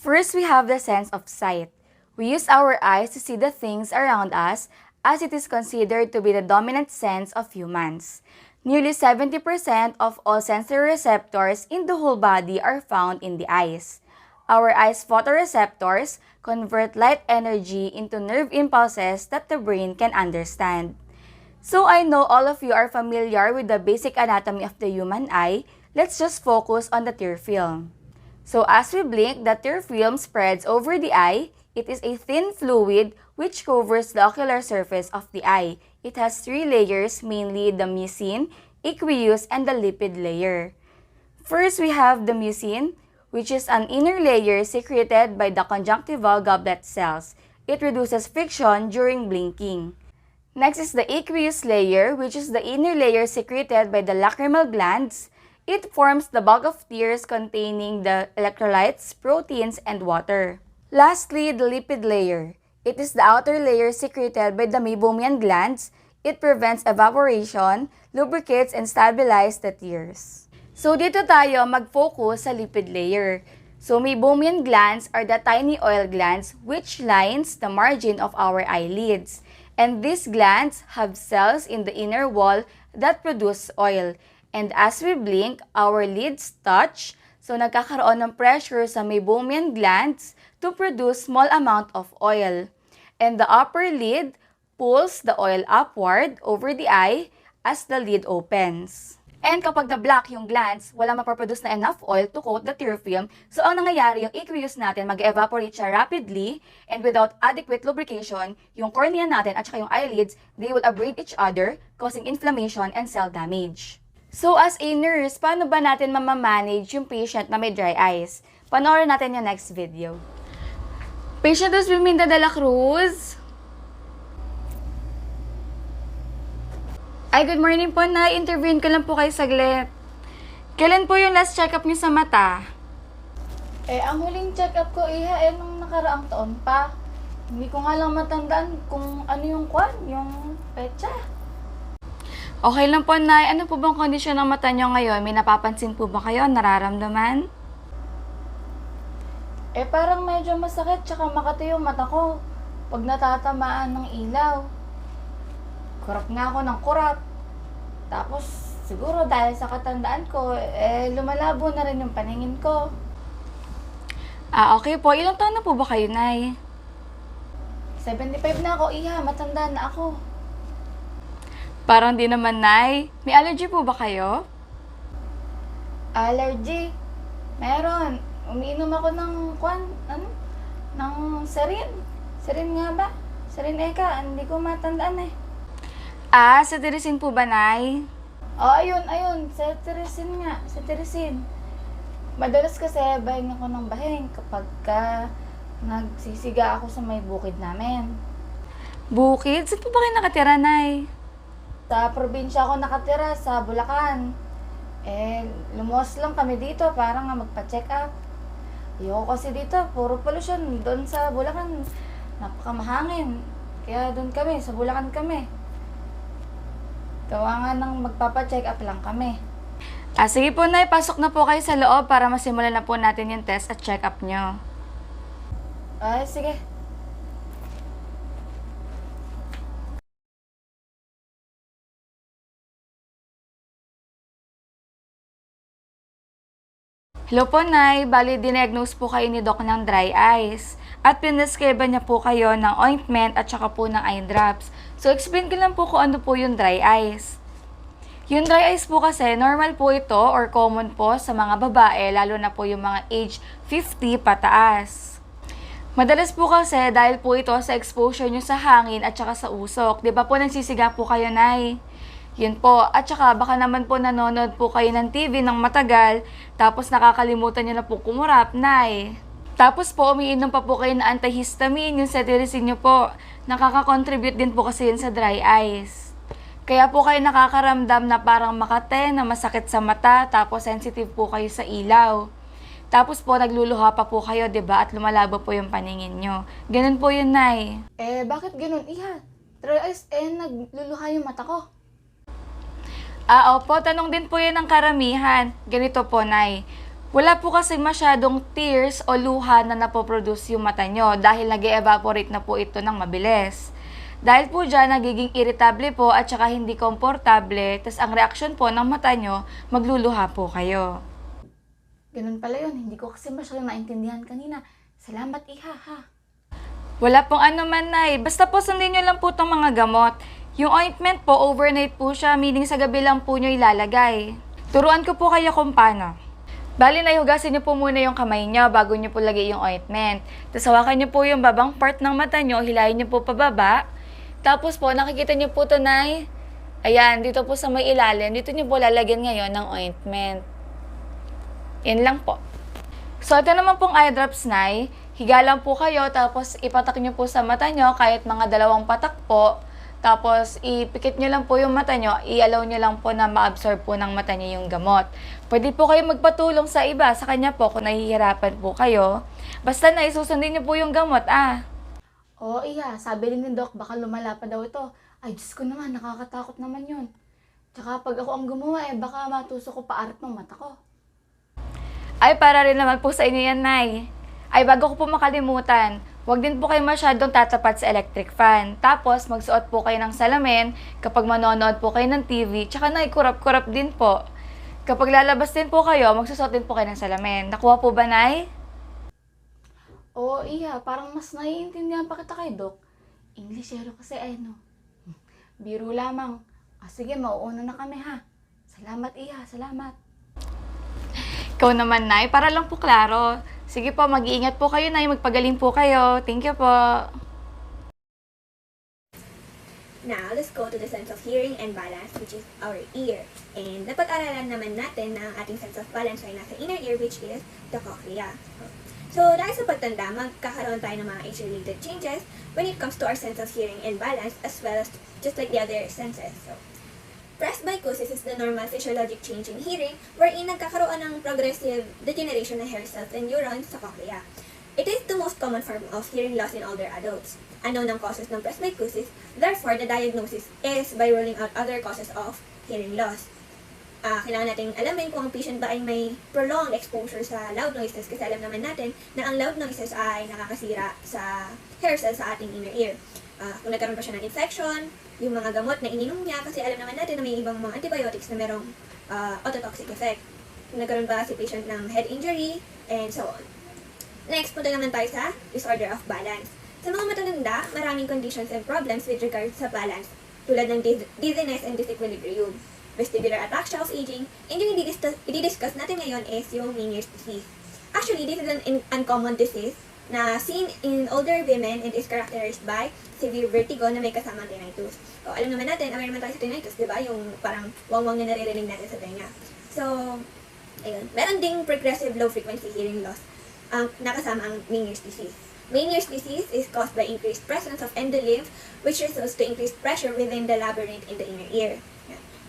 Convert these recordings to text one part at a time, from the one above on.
First, we have the sense of sight. We use our eyes to see the things around us as it is considered to be the dominant sense of humans. Nearly 70% of all sensory receptors in the whole body are found in the eyes. Our eyes' photoreceptors convert light energy into nerve impulses that the brain can understand. So I know all of you are familiar with the basic anatomy of the human eye. Let's just focus on the tear film. So as we blink, the tear film spreads over the eye. It is a thin fluid which covers the ocular surface of the eye. It has three layers, mainly the mucin, aqueous, and the lipid layer. First, we have the mucin, which is an inner layer secreted by the conjunctival goblet cells. It reduces friction during blinking. Next is the aqueous layer, which is the inner layer secreted by the lacrimal glands. It forms the bulk of tears containing the electrolytes, proteins, and water. Lastly, the lipid layer. It is the outer layer secreted by the meibomian glands. It prevents evaporation, lubricates, and stabilizes the tears. So dito tayo mag-focus sa lipid layer. So meibomian glands are the tiny oil glands which lines the margin of our eyelids. And these glands have cells in the inner wall that produce oil. And as we blink, our lids touch, so nagkakaroon ng pressure sa meibomian glands to produce small amount of oil. And the upper lid pulls the oil upward over the eye as the lid opens. And kapag na-block yung glands, wala mapaproduce na enough oil to coat the tear film. So ang nangyayari, yung aqueous natin, mag-evaporate siya rapidly, and without adequate lubrication, yung cornea natin at saka yung eyelids, they will abrade each other, causing inflammation and cell damage. So as a nurse, paano ba natin mamamanage yung patient na may dry eyes? Panoorin natin yung next video. Patient is Wilminda de la Cruz. Ay, good morning po, na. Interviewin ko lang po kayo saglit. Kailan po yung last check-up niyo sa mata? Ang huling check-up ko, nung nakaraang taon pa. Hindi ko nga lang matandaan kung ano yung yung petsa. Okay lang po, Nay. Ano po bang kondisyon ng mata niyo ngayon? May napapansin po ba kayo? Nararamdaman? Parang medyo masakit, tsaka makati yung mata ko pag natatamaan ng ilaw. Kurap nga ako ng kurap. Tapos, siguro dahil sa katandaan ko, lumalabo na rin yung paningin ko. Okay po. Ilang taon na po ba kayo, Nay? 75 na ako, matanda na ako. Parang di naman, Nay. May allergy po ba kayo? Allergy? Meron. Umiinom ako ng ng sarin. Sarin nga ba? Sarin eka, hindi ko matandaan Cetirizine po ba, Nay? Ayun. Cetirizine nga. Cetirizine. Madalas kasi bahing ako ng bahing kapag nagsisiga ako sa may bukid namin. Bukid? Saan po ba kayo nakatira, Nay? Sa probinsya ako nakatira, sa Bulacan. Lumuwas lang kami dito para nga magpa-check up. Ayoko kasi dito, puro pollution. Doon sa Bulacan, napakamahangin. Kaya doon kami, sa Bulacan kami. Gawa nga nang magpapa-check up lang kami. Sige po, Nay. Pasok na po kayo sa loob para masimulan na po natin yung test at check up nyo. Sige. Hello po, Nay. Bali, diagnose po kayo ni Doc ng dry eyes. At pinrescribe niya po kayo ng ointment at saka po ng eye drops. So, explain ko lang po kung ano po yung dry eyes. Yung dry eyes po kasi, normal po ito or common po sa mga babae, lalo na po yung mga age 50 pataas. Madalas po kasi dahil po ito sa exposure nyo sa hangin at saka sa usok. Di ba po nagsisiga po kayo, Nay? Yun po. At saka baka naman po nanonood po kayo ng TV ng matagal, tapos nakakalimutan nyo na po kumurap, Nay. Tapos po, umiinom pa po kayo ng antihistamine, yung cetirizine nyo po. Nakaka-contribute din po kasi yun sa dry eyes. Kaya po kayo nakakaramdam na parang makate, na masakit sa mata, tapos sensitive po kayo sa ilaw. Tapos po, nagluluha pa po kayo, 'di ba? At lumalabo po yung paningin nyo. Ganun po yun, Nay. Bakit ganun, Dry eyes, nagluluha yung mata ko. Opo, tanong din po yun ng karamihan. Ganito po, Nay. Wala po kasi masyadong tears o luha na napoproduce yung mata nyo dahil nag-evaporate na po ito ng mabilis. Dahil po dyan, nagiging irritable po at saka hindi komportable, tas ang reaksyon po ng mata nyo, magluluha po kayo. Ganun pala yun. Hindi ko kasi masyadong naintindihan kanina. Salamat, Iha, ha? Wala pong ano man, Nay. Basta po sundin nyo lang po itong mga gamot. Yung ointment po, overnight po siya, meaning sa gabi lang po nyo ilalagay. Turuan ko po kayo kung paano. Bali na hugasin niyo po muna yung kamay niyo bago niyo po lagay yung ointment. Tapos hawakan niyo po yung babang part ng mata niyo, hilahin niyo po pababa. Tapos po, nakikita niyo po ito, Nay. Ayan, dito po sa may ilalim, dito niyo po lalagyan ngayon ng ointment. Yan lang po. So, ito naman pong eye drops, Nay. Higa lang po kayo, tapos ipatak niyo po sa mata niyo, kahit mga 2 patak po. Tapos, ipikit nyo lang po yung mata nyo, i-allow nyo lang po na ma-absorb po ng mata nyo yung gamot. Pwede po kayo magpatulong sa iba, sa kanya po kung nahihirapan po kayo. Basta na isusundin nyo po yung gamot, Oo, Iha. Sabi rin ni Doc, baka lumala pa daw ito. Ay, Diyos ko naman, nakakatakot naman yun. Tsaka pag ako ang gumawa, baka matusok ko pa arat ng mata ko. Ay, para rin naman po sa inyo yan, Nay. Ay, bago ko po makalimutan, huwag din po kayo masyadong tatapat sa electric fan. Tapos, magsuot po kayo ng salamin kapag manonood po kayo ng TV. Tsaka, Nay, kurap-kurap din po. Kapag lalabas din po kayo, magsusuot din po kayo ng salamin. Nakuha po ba, Nay? Oo, Iha. Parang mas naiintindihan pa kita kay Doc. Englishero kasi no. Biro lamang. Sige, mauuna na kami, ha? Salamat, Iha. Salamat. Ikaw naman, Nay, para lang po klaro. Sige po, mag-iingat po kayo, Nay. Magpagaling po kayo. Thank you po. Now, let's go to the sense of hearing and balance, which is our ear. And napag-aralan naman natin na ang ating sense of balance ay nasa inner ear, which is the cochlea. So, dahil sa pagtanda, magkakaroon tayo ng mga age-related changes when it comes to our sense of hearing and balance, as well as just like the other senses. So, presbycusis is the normal physiologic change in hearing wherein nagkakaroon ng progressive degeneration ng hair cells and neurons sa cochlea. It is the most common form of hearing loss in older adults. Unknown ang causes ng presbycusis, therefore the diagnosis is by ruling out other causes of hearing loss. Kailangan natin alamin kung ang patient ba ay may prolonged exposure sa loud noises kasi alam naman natin na ang loud noises ay nakakasira sa hair cells sa ating inner ear. Kung nagkaroon pa siya ng infection, yung mga gamot na ininom niya, kasi alam naman natin na may ibang mga antibiotics na merong ototoxic effect. Kung nagkaroon ba si patient ng head injury, and so on. Next, punta naman tayo sa disorder of balance. Sa mga matatanda, maraming conditions and problems with regards sa balance, tulad ng dizziness and disequilibrium, vestibular ataxia of aging, and yung i-discuss natin ngayon is yung Meniere's disease. Actually, this is an uncommon disease na seen in older women and is characterized by severe vertigo na may kasamang tinnitus. So, alam naman natin, aware naman tayo sa tinnitus, di ba? Yung parang wang-wang na naririnig natin sa tenga. So, ayun. Meron ding progressive low frequency hearing loss ang nakasama ang Meniere's disease. Meniere's disease is caused by increased presence of endolymph, which results to increased pressure within the labyrinth in the inner ear.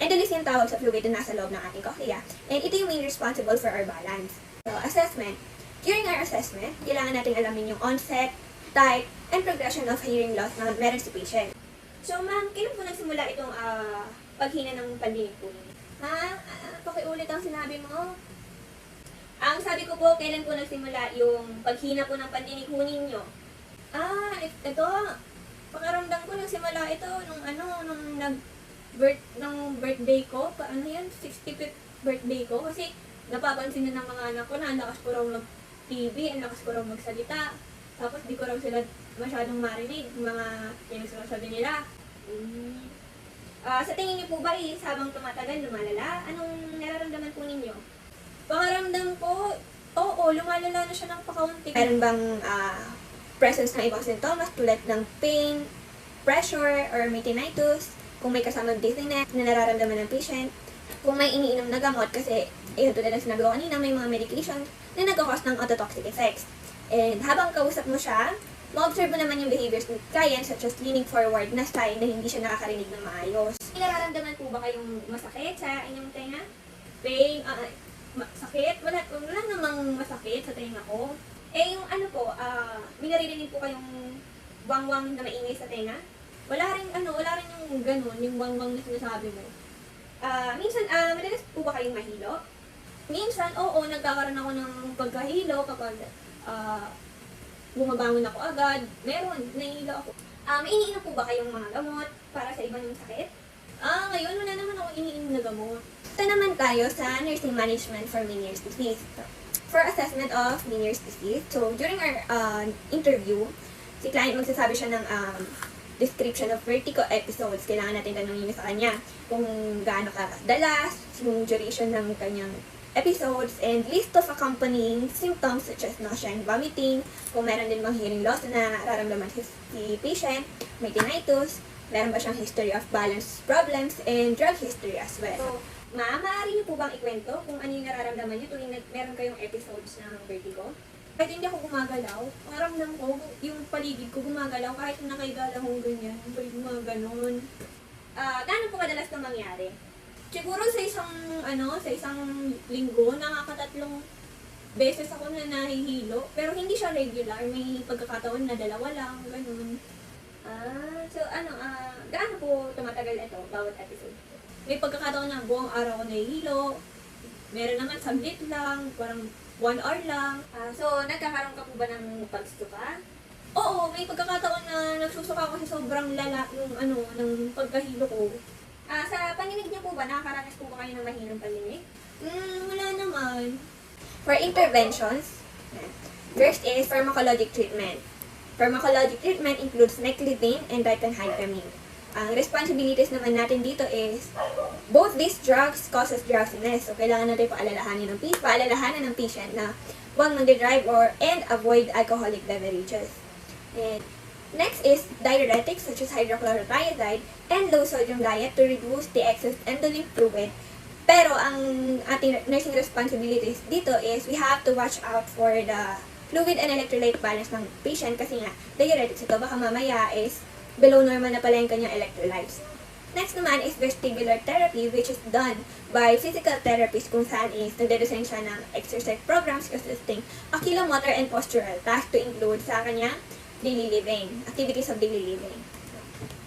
Endolymph yung tawag sa fluid na nasa loob ng ating cochlea, and ito yung main responsible for our balance. So, assessment. During our assessment, kailangan natin alamin yung onset, type, and progression of hearing loss na meron si patient. So, ma'am, kailan po nagsimula itong paghina ng pandinig po ninyo? Pakiulit ang sinabi mo. Ang sabi ko po, kailan po nagsimula yung paghina po ng pandinig po ninyo? Ito, pakaramdam ko nagsimula ito nung birthday ko. Paano yan? 65th birthday ko. Kasi napapansin na ng mga anak ko na ang lakas ko raw mag-TV, ang lakas ko raw magsalita. Tapos di ko raw sila masyadong marinig, mga pinagsasabi nila. Sa tingin niyo po ba habang tumatagal, lumalala? Anong nararamdaman po ninyo? Pangaramdam ko, oo, lumalala na siya ng pakaunti. Meron bang presence ng ibang sintomas tulad ng pain, pressure, or may tinnitus? Kung may kasamang dizziness na nararamdaman ng patient? Kung may iniinom na gamot kasi, tulad ng sinabi ko kanina, may mga medications na nagkakos ng ototoxic effects. And habang kausap mo siya, ma-observe mo naman yung behaviors ng client such as leaning forward na style na hindi siya nakakarinig ng maayos. May nararamdaman po ba kayong masakit sa inyong tenga? Pain? Sakit? Wala namang masakit sa tenga ko. Yung may naririnig po kayong wang-wang na maingay sa tenga? Wala rin yung ganun, yung wang-wang na sinasabi mo. Minsan, madalas po ba kayong mahilo? Minsan, oo, nagkakaroon ako ng pagkahilo kapag bumabangon ako agad. Meron, nahihilo ako. May iniinom po ba kayong mga gamot para sa ibang sakit? Ngayon wala naman ako iniinom na gamot. Ito naman tayo sa nursing management for Meniere's disease. For assessment of Meniere's disease, so during our interview, si client magsasabi siya ng description of vertigo episodes. Kailangan natin tanongin sa kanya kung gaano kadalas, yung duration ng kanyang episodes, and list of accompanying symptoms such as nausea and vomiting, kung meron din bang hearing loss na nararamdaman si patient, may tinnitus, meron ba siyang history of balance problems, and drug history as well. So, maaari niyo po bang ikwento kung ano yung nararamdaman niyo tuwing meron kayong episodes ng vertigo? Kahit hindi ako gumagalaw, maramdam ko, yung paligid ko gumagalaw, kahit nakahiga lang akong ganyan, yung paligid mga ganon. Gaano po madalas na mangyari? Siguro sa isang linggo, nakakatatlong beses ako na nahihilo, pero hindi siya regular, may pagkakataon na dalawa lang, ganun. Gaano po tumatagal ito, bawat episode? May pagkakataon na buong araw ko nahihilo, meron naman saglit lang, parang 1 hour lang. So, nagkakaroon ka po ba ng pagsuka? Oo, may pagkakataon na nagsusuka ako sa sobrang lala ng pagkahilo ko. Sa pandinig niyo po ba, nakakaranas po ba kayo ng mahirang pandinig? Wala naman. For interventions, first is pharmacologic treatment. Pharmacologic treatment includes neclidine and diphenhydramine. Ang responsibilities naman natin dito is, both these drugs causes drowsiness. So, kailangan natin paalalahanan ng patient na huwag mag-drive and avoid alcoholic beverages. And next is diuretics such as hydrochlorothiazide and low sodium diet to reduce the excess endolymph fluid. Pero ang ating nursing responsibilities dito is we have to watch out for the fluid and electrolyte balance ng patient kasi nga diuretics ito baka mamaya is below normal na pala yung kanyang electrolytes. Next naman is vestibular therapy, which is done by physical therapists kung saan is nagdedesign siya ng exercise programs consisting oculomotor and postural tasks to include sa kanyang daily living, activities of daily living.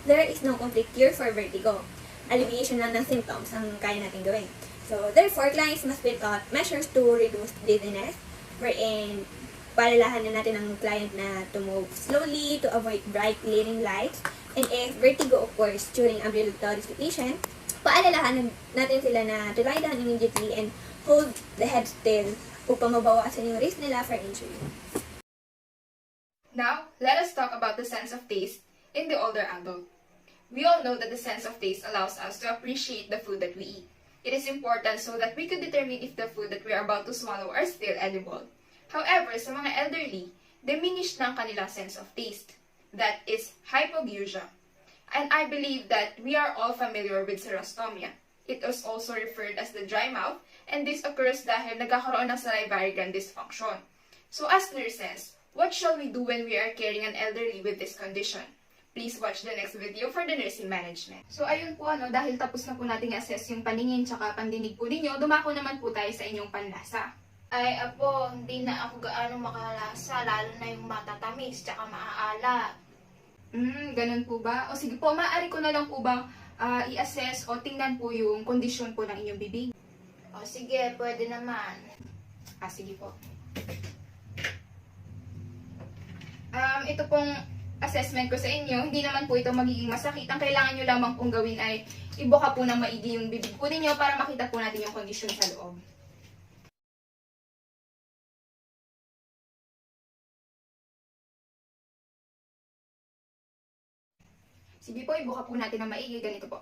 There is no complete cure for vertigo. Alleviation lang ng symptoms ang kaya natin gawin. So, therefore, clients must be taught measures to reduce dizziness, wherein palalahanan natin ang client na to move slowly, to avoid bright glaring lights, and if vertigo occurs during ambulatory sedation, paalalahanan natin sila na to lie down immediately and hold the head still upang mabawasan yung risk nila for injury. Now, let us talk about the sense of taste in the older adult. We all know that the sense of taste allows us to appreciate the food that we eat. It is important so that we could determine if the food that we are about to swallow are still edible. However, sa mga elderly, diminished na ang kanilang sense of taste. That is hypogeusia. And I believe that we are all familiar with xerostomia. It is also referred as the dry mouth, and this occurs dahil nagkakaroon ng salivary gland dysfunction. So as nurses, what shall we do when we are caring an elderly with this condition? Please watch the next video for the nursing management. So ayun po dahil tapos na po nating assess yung paningin tsaka pandinig po ninyo, dumako naman po tayo sa inyong panlasa. Ay, apo, hindi na ako gaano makalasa, lalo na yung matatamis, tsaka maaala. Ganun po ba? O sige po, maaari ko na lang po bang i-assess o tingnan po yung kondisyon po ng inyong bibig? O sige, pwede naman. Sige po. Ito pong assessment ko sa inyo, hindi naman po ito magiging masakit. Ang kailangan nyo lamang pong gawin ay ibuka po ng maigi yung bibig po ninyo para makita po natin yung kondisyon sa loob. Sige po, ibuka po natin ng maigi. Ganito po.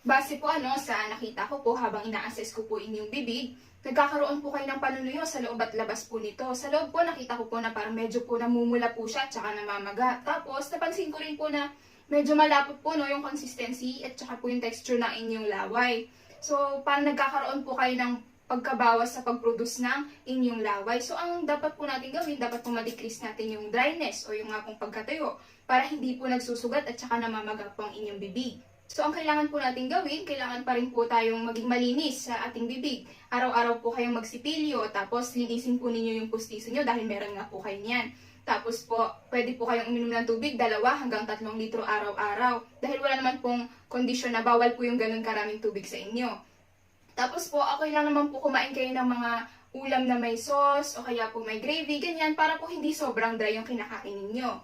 Base po sa nakita ko po habang ina-assess ko po inyong bibig, nagkakaroon po kayo ng panunuyo sa loob at labas po nito. Sa loob po nakita ko po na parang medyo po namumula po siya at saka namamaga. Tapos napansin ko rin po na medyo malapot po yung consistency at saka po yung texture ng inyong laway. So parang nagkakaroon po kayo ng pagkabawas sa pag-produce ng inyong laway. So ang dapat po natin gawin, dapat po ma-decrease natin yung dryness o yung nga pong pagkatayo para hindi po nagsusugat at saka namamaga po ang inyong bibig. So, ang kailangan po natin gawin, kailangan pa rin po tayong maging malinis sa ating bibig. Araw-araw po kayong magsipilyo, tapos linisin po ninyo yung pustiso nyo dahil meron nga po kayo niyan. Tapos po, pwede po kayong uminom ng tubig, 2 hanggang 3 litro araw-araw. Dahil wala naman pong kondisyon na bawal po yung ganun karaming tubig sa inyo. Tapos po, okay lang naman po kumain kayo ng mga ulam na may sauce o kaya po may gravy, ganyan, para po hindi sobrang dry yung kinakain ninyo.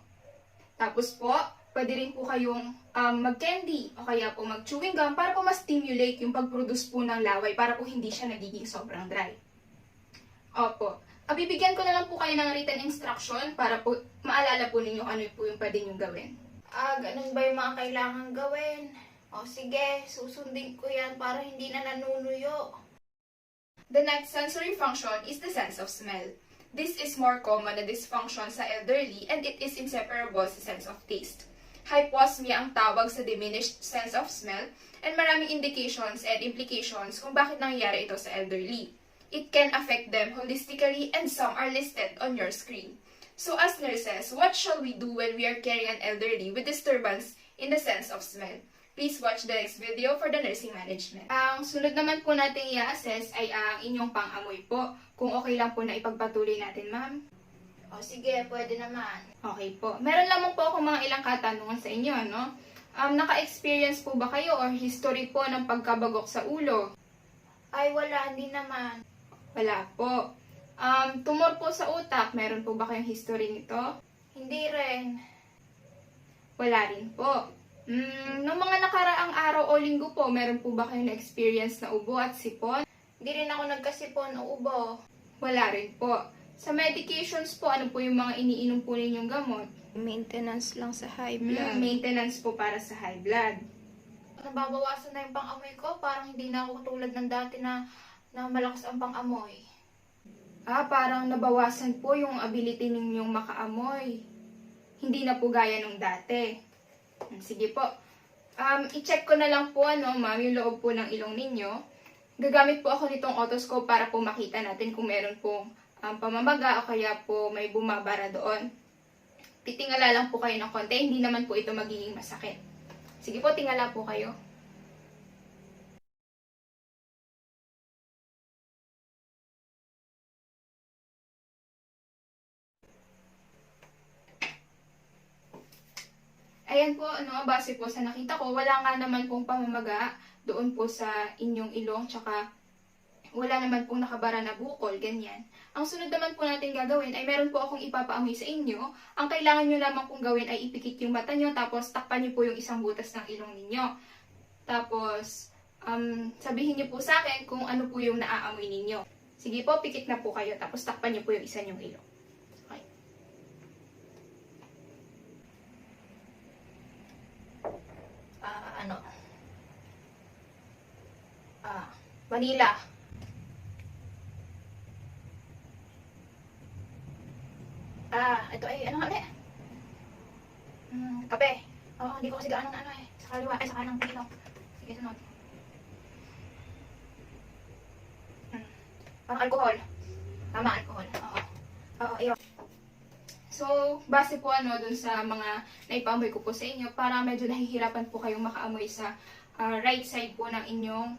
Tapos po, pwede rin po kayong mag-candy o kaya po mag-chewing gum para po ma-stimulate yung pag-produce po ng laway para po hindi siya nagiging sobrang dry. Opo. Bibigyan ko na lang po kayo ng written instruction para po maalala po ninyo ano po yung pwede nyo gawin. Ganun ba yung mga kailangan gawin? O sige, susundin ko yan para hindi na nanunuyo. The next sensory function is the sense of smell. This is more common na dysfunction sa elderly and it is inseparable sa sense of taste. Hyposmia ang tawag sa diminished sense of smell and maraming indications and implications kung bakit nangyayari ito sa elderly. It can affect them holistically and some are listed on your screen. So as nurses, what shall we do when we are caring an elderly with disturbance in the sense of smell? Please watch the next video for the nursing management. Ang sunod naman po natin i-assess ay ang inyong pang-amoy po. Kung okay lang po na ipagpatuloy natin, ma'am. O sige, pwede naman. Okay po. Meron lamang po ako mga ilang katanungan sa inyo, no? Naka-experience po ba kayo or history po ng pagkabagok sa ulo? Ay, wala, hindi naman. Wala po. Tumor po sa utak, meron po ba kayong history nito? Hindi rin. Wala rin po. Noong mga nakaraang araw o linggo po, meron po ba kayong na-experience na ubo at sipon? Hindi rin ako nagkasipon o ubo. Wala rin po. Sa medications po, ano po yung mga iniinom po ninyong gamot? Maintenance lang sa high blood. Maintenance po para sa high blood. Nababawasan na yung pang-amoy ko. Parang hindi na ako tulad ng dati na malakas ang pang-amoy. Parang nabawasan po yung ability ninyong makaamoy. Hindi na po gaya nung dati. Sige po. I-check ko na lang po, ma'am, yung loob po ng ilong ninyo. Gagamit po ako nitong otoscope para po makita natin kung meron pong pamamaga o kaya po may bumabara doon. Titingala lang po kayo ng konti, hindi naman po ito magiging masakit. Sige po, tingala po kayo. Ayan po, base po sa nakita ko, wala nga naman pong pamamaga doon po sa inyong ilong, tsaka wala naman pong nakabara na bukol, ganyan. Ang sunod naman po natin gagawin ay meron po akong ipapaamoy sa inyo. Ang kailangan nyo lamang pong gawin ay ipikit yung mata nyo, tapos takpan nyo po yung isang butas ng ilong ninyo. Tapos, sabihin nyo po sa akin kung ano po yung naaamoy ninyo. Sige po, pikit na po kayo, tapos takpan nyo po yung isa nyong ilong. Okay. Vanilla. Ito ay, ano nga ulit? Kape. Oo, hindi ko kasi gaano na sa kaliwa, sa kanang ilong. Sige, sunod. Parang alcohol. Tama, alcohol. Oo, iyo. So, base po dun sa mga naipaamoy ko po sa inyo, para medyo nahihirapan po kayong makaamoy sa right side po ng inyong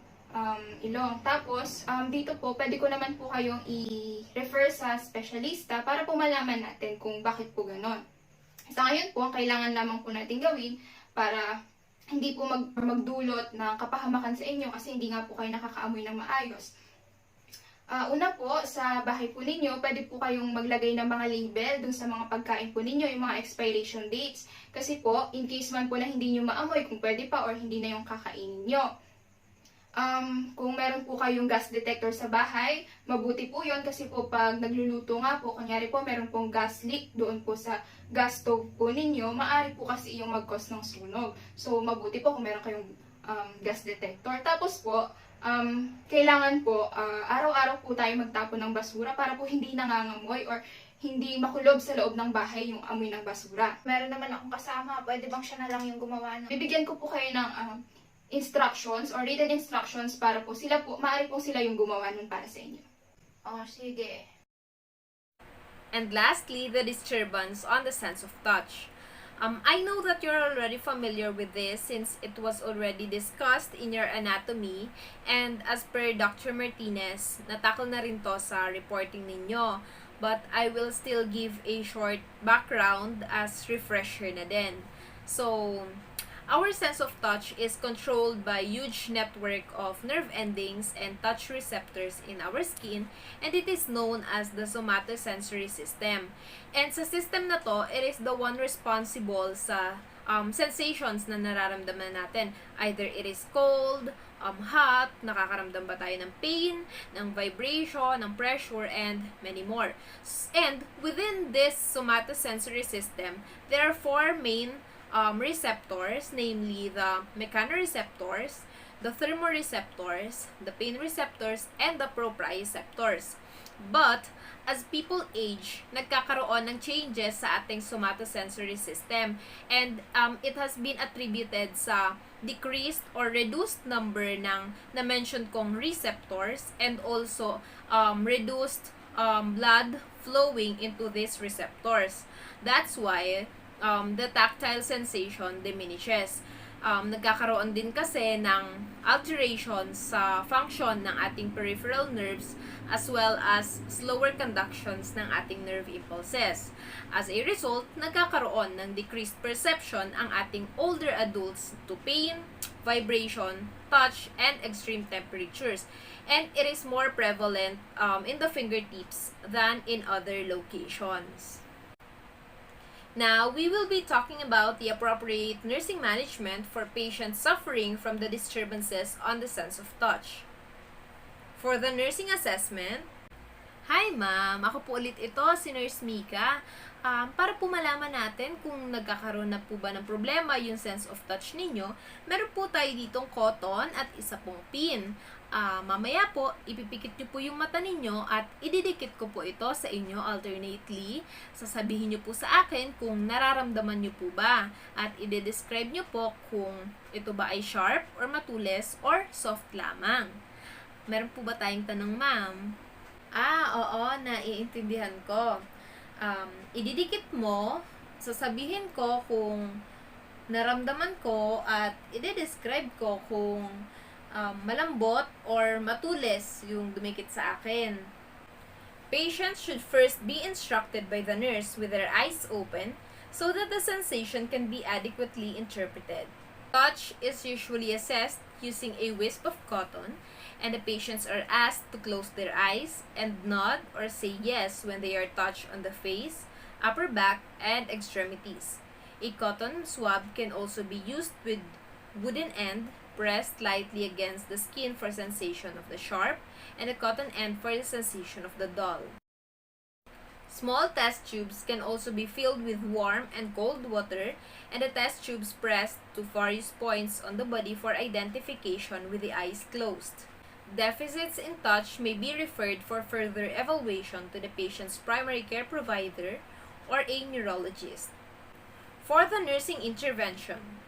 ilong. Tapos, dito po, pwede ko naman po kayong i-refer sa specialista para po malaman natin kung bakit po ganon. Sa ngayon po, ang kailangan lamang po natin gawin para hindi po magdulot ng kapahamakan sa inyo kasi hindi nga po kayo nakakaamoy ng maayos. Una po, sa bahay po ninyo, pwede po kayong maglagay ng mga label dun sa mga pagkain po ninyo, yung mga expiration dates. Kasi po, in case man po na hindi nyo maamoy, kung pwede pa or hindi na yung kakainin nyo. Kung meron po kayong gas detector sa bahay, mabuti po yun kasi po pag nagluluto nga po, kunyari po meron pong gas leak doon po sa gas stove po ninyo, maaari po kasi yung mag-cause ng sunog. So, mabuti po kung meron kayong gas detector. Tapos po, kailangan po, araw-araw po tayo magtapon ng basura para po hindi nangangamoy or hindi makulob sa loob ng bahay yung amoy ng basura. Meron naman akong kasama. Pwede bang siya na lang yung gumawa nun? Bibigyan ko po kayo ng instructions or written instructions para po sila po, maaari po sila yung gumawa nun para sa inyo. Sige. And lastly, the disturbance on the sense of touch. I know that you're already familiar with this since it was already discussed in your anatomy, and as per Dr. Martinez, natakol na rin to sa reporting ninyo. But I will still give a short background as refresher na din. So, our sense of touch is controlled by a huge network of nerve endings and touch receptors in our skin, and it is known as the somatosensory system. And sa system na to, it is the one responsible sa sensations na nararamdaman natin. Either it is cold, hot, nakakaramdam ba tayo ng pain, ng vibration, ng pressure, and many more. And within this somatosensory system, there are four main receptors, namely the mechanoreceptors, the thermoreceptors, the pain receptors, and the proprioceptors. But, as people age, nagkakaroon ng changes sa ating somatosensory system, and it has been attributed sa decreased or reduced number ng na-mention kong receptors, and also reduced blood flowing into these receptors. That's why the tactile sensation diminishes. Nagkakaroon din kasi ng alterations sa function ng ating peripheral nerves as well as slower conductions ng ating nerve impulses. As a result, nagkakaroon ng decreased perception ang ating older adults to pain, vibration, touch, and extreme temperatures. And it is more prevalent in the fingertips than in other locations. Now, we will be talking about the appropriate nursing management for patients suffering from the disturbances on the sense of touch. For the nursing assessment, hi ma'am, ako po ulit ito, si Nurse Mika. Para po malaman natin kung nagkakaroon na po ba ng problema yung sense of touch ninyo, meron po tayo ditong cotton at isa pong pin. Mamaya po, ipipikit nyo po yung mata ninyo at ididikit ko po ito sa inyo alternately. Sasabihin nyo po sa akin kung nararamdaman nyo po ba at i-describe nyo po kung ito ba ay sharp or matulis or soft lamang. Meron po ba tayong tanong, ma'am? Oo, naiintindihan ko. Ididikit mo, sasabihin ko kung naramdaman ko at i-describe ko kung malambot or matulis yung dumikit sa akin. Patients should first be instructed by the nurse with their eyes open so that the sensation can be adequately interpreted. Touch is usually assessed using a wisp of cotton, and the patients are asked to close their eyes and nod or say yes when they are touched on the face, upper back, and extremities. A cotton swab can also be used with wooden end pressed lightly against the skin for sensation of the sharp, and a cotton end for the sensation of the dull. Small test tubes can also be filled with warm and cold water, and the test tubes pressed to various points on the body for identification with the eyes closed. Deficits in touch may be referred for further evaluation to the patient's primary care provider or a neurologist. For the nursing intervention,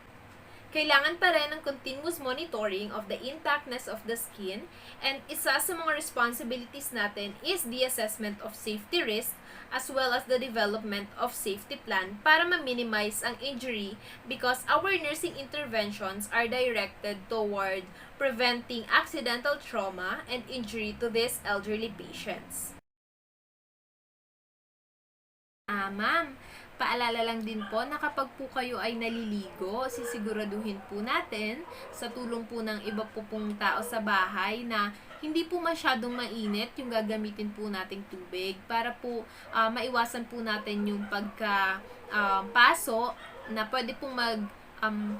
kailangan pa rin ng continuous monitoring of the intactness of the skin, and isa sa mga responsibilities natin is the assessment of safety risk as well as the development of safety plan para ma-minimize ang injury, because our nursing interventions are directed toward preventing accidental trauma and injury to these elderly patients. Ma'am, paalala lang din po na kapag po kayo ay naliligo, sisiguraduhin po natin sa tulong po ng iba po pong tao sa bahay na hindi po masyadong mainit yung gagamitin po nating tubig para po maiwasan po natin yung paso na pwede pong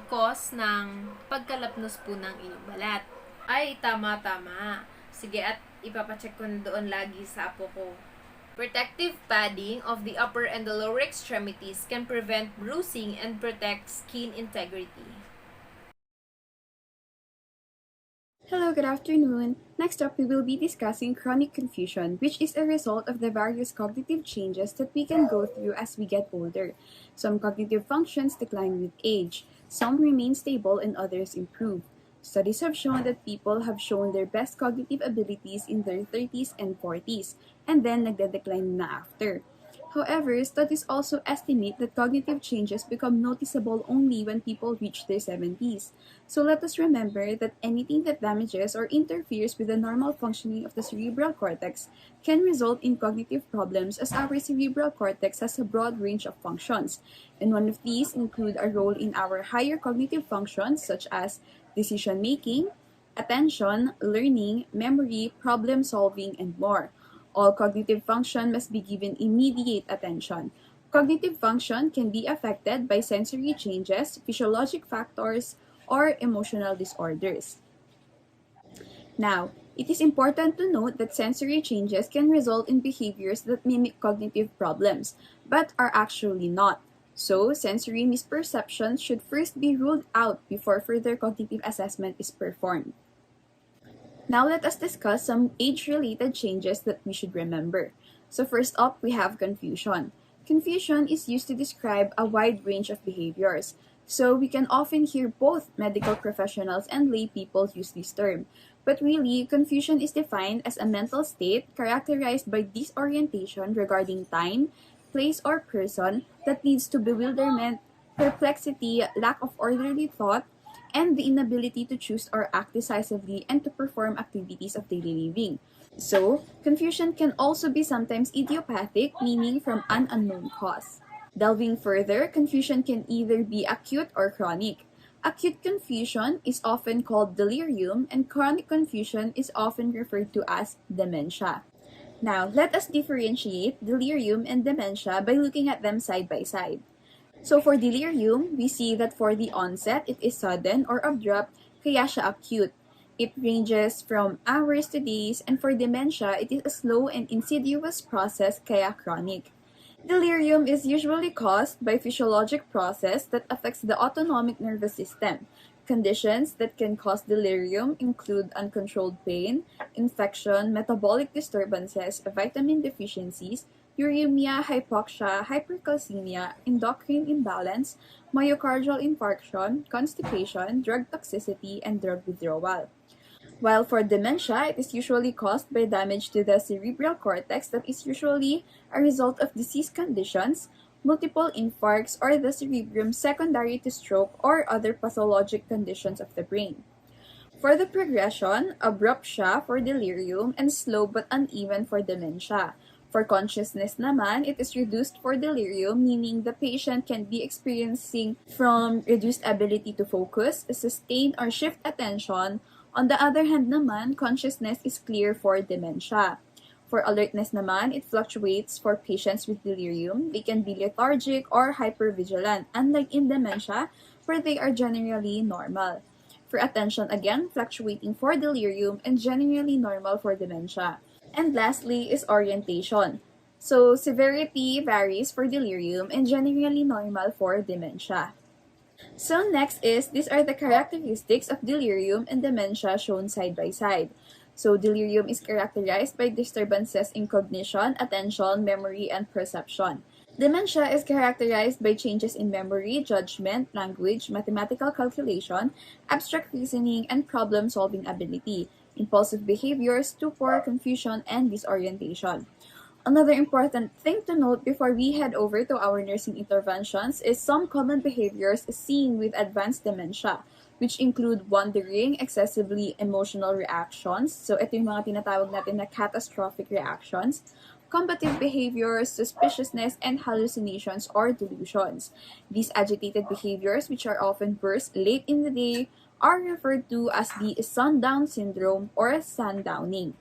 cause ng pagkalapnos po ng inyong balat. Ay, tama. Sige, at ipapacheck ko na doon lagi sa apo ko. Protective padding of the upper and the lower extremities can prevent bruising and protect skin integrity. Hello, good afternoon. Next up, we will be discussing chronic confusion, which is a result of the various cognitive changes that we can go through as we get older. Some cognitive functions decline with age, some remain stable, and others improve. Studies have shown that people have shown their best cognitive abilities in their 30s and 40s, and then nagde-decline na after. However, studies also estimate that cognitive changes become noticeable only when people reach their 70s. So let us remember that anything that damages or interferes with the normal functioning of the cerebral cortex can result in cognitive problems, as our cerebral cortex has a broad range of functions. And one of these include a role in our higher cognitive functions such as decision making, attention, learning, memory, problem solving, and more. All cognitive function must be given immediate attention. Cognitive function can be affected by sensory changes, physiologic factors, or emotional disorders. Now, it is important to note that sensory changes can result in behaviors that mimic cognitive problems, but are actually not. So, sensory misperceptions should first be ruled out before further cognitive assessment is performed. Now let us discuss some age-related changes that we should remember. So first up, we have confusion. Confusion is used to describe a wide range of behaviors. So we can often hear both medical professionals and lay people use this term. But really, confusion is defined as a mental state characterized by disorientation regarding time, place, or person that leads to bewilderment, perplexity, lack of orderly thought, and the inability to choose or act decisively and to perform activities of daily living. So, confusion can also be sometimes idiopathic, meaning from an unknown cause. Delving further, confusion can either be acute or chronic. Acute confusion is often called delirium, and chronic confusion is often referred to as dementia. Now, let us differentiate delirium and dementia by looking at them side by side. So for delirium, we see that for the onset, it is sudden or abrupt, kaya siya acute. It ranges from hours to days, and for dementia, it is a slow and insidious process, kaya chronic. Delirium is usually caused by physiologic process that affects the autonomic nervous system. Conditions that can cause delirium include uncontrolled pain, infection, metabolic disturbances, vitamin deficiencies, uremia, hypoxia, hypercalcemia, endocrine imbalance, myocardial infarction, constipation, drug toxicity, and drug withdrawal. While for dementia, it is usually caused by damage to the cerebral cortex that is usually a result of disease conditions, multiple infarcts, or the cerebrum secondary to stroke or other pathologic conditions of the brain. For the progression, abrupt siya for delirium and slow but uneven for dementia. For consciousness naman, it is reduced for delirium, meaning the patient can be experiencing from reduced ability to focus, sustain, or shift attention. On the other hand naman, consciousness is clear for dementia. For alertness naman, it fluctuates for patients with delirium. They can be lethargic or hypervigilant, unlike in dementia, where they are generally normal. For attention again, fluctuating for delirium and generally normal for dementia. And lastly is orientation. So severity varies for delirium and generally normal for dementia. So next is, these are the characteristics of delirium and dementia shown side by side. So delirium is characterized by disturbances in cognition, attention, memory, and perception. Dementia is characterized by changes in memory, judgment, language, mathematical calculation, abstract reasoning, and problem-solving ability, impulsive behavior, stupor, confusion, and disorientation. Another important thing to note before we head over to our nursing interventions is some common behaviors seen with advanced dementia, which include wandering, excessively emotional reactions, so ito yung mga tinatawag natin na catastrophic reactions, combative behaviors, suspiciousness, and hallucinations or delusions. These agitated behaviors, which are often burst late in the day, are referred to as the sundown syndrome or sundowning.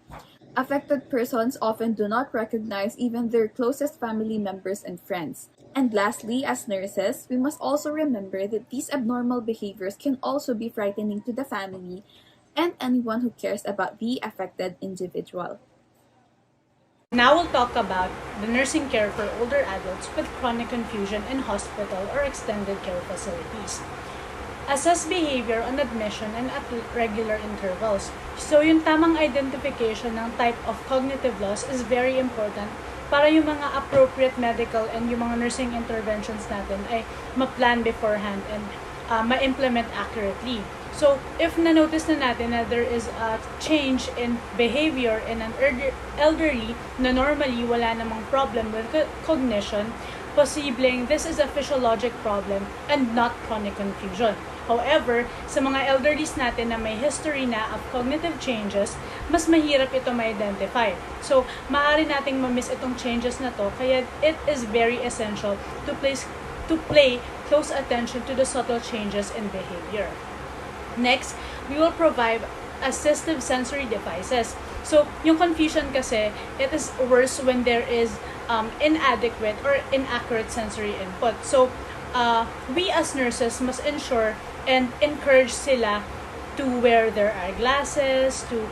Affected persons often do not recognize even their closest family members and friends. And lastly, as nurses, we must also remember that these abnormal behaviors can also be frightening to the family and anyone who cares about the affected individual. Now we'll talk about the nursing care for older adults with chronic confusion in hospital or extended care facilities. Assess behavior on admission and at regular intervals. So yung tamang identification ng type of cognitive loss is very important para yung mga appropriate medical and yung mga nursing interventions natin ay ma-plan beforehand and ma-implement accurately. So, if na-notice na natin na there is a change in behavior in an elderly na normally wala namang problem with cognition, posibleng this is a physiologic problem and not chronic confusion. However, sa mga elderlies natin na may history na of cognitive changes, mas mahirap ito ma-identify. So, maaari nating ma-miss itong changes na to, kaya it is very essential to pay close attention to the subtle changes in behavior. Next, we will provide assistive sensory devices. So, yung confusion kasi, it is worse when there is inadequate or inaccurate sensory input. So, we as nurses must ensure and encourage sila to wear their eyeglasses, to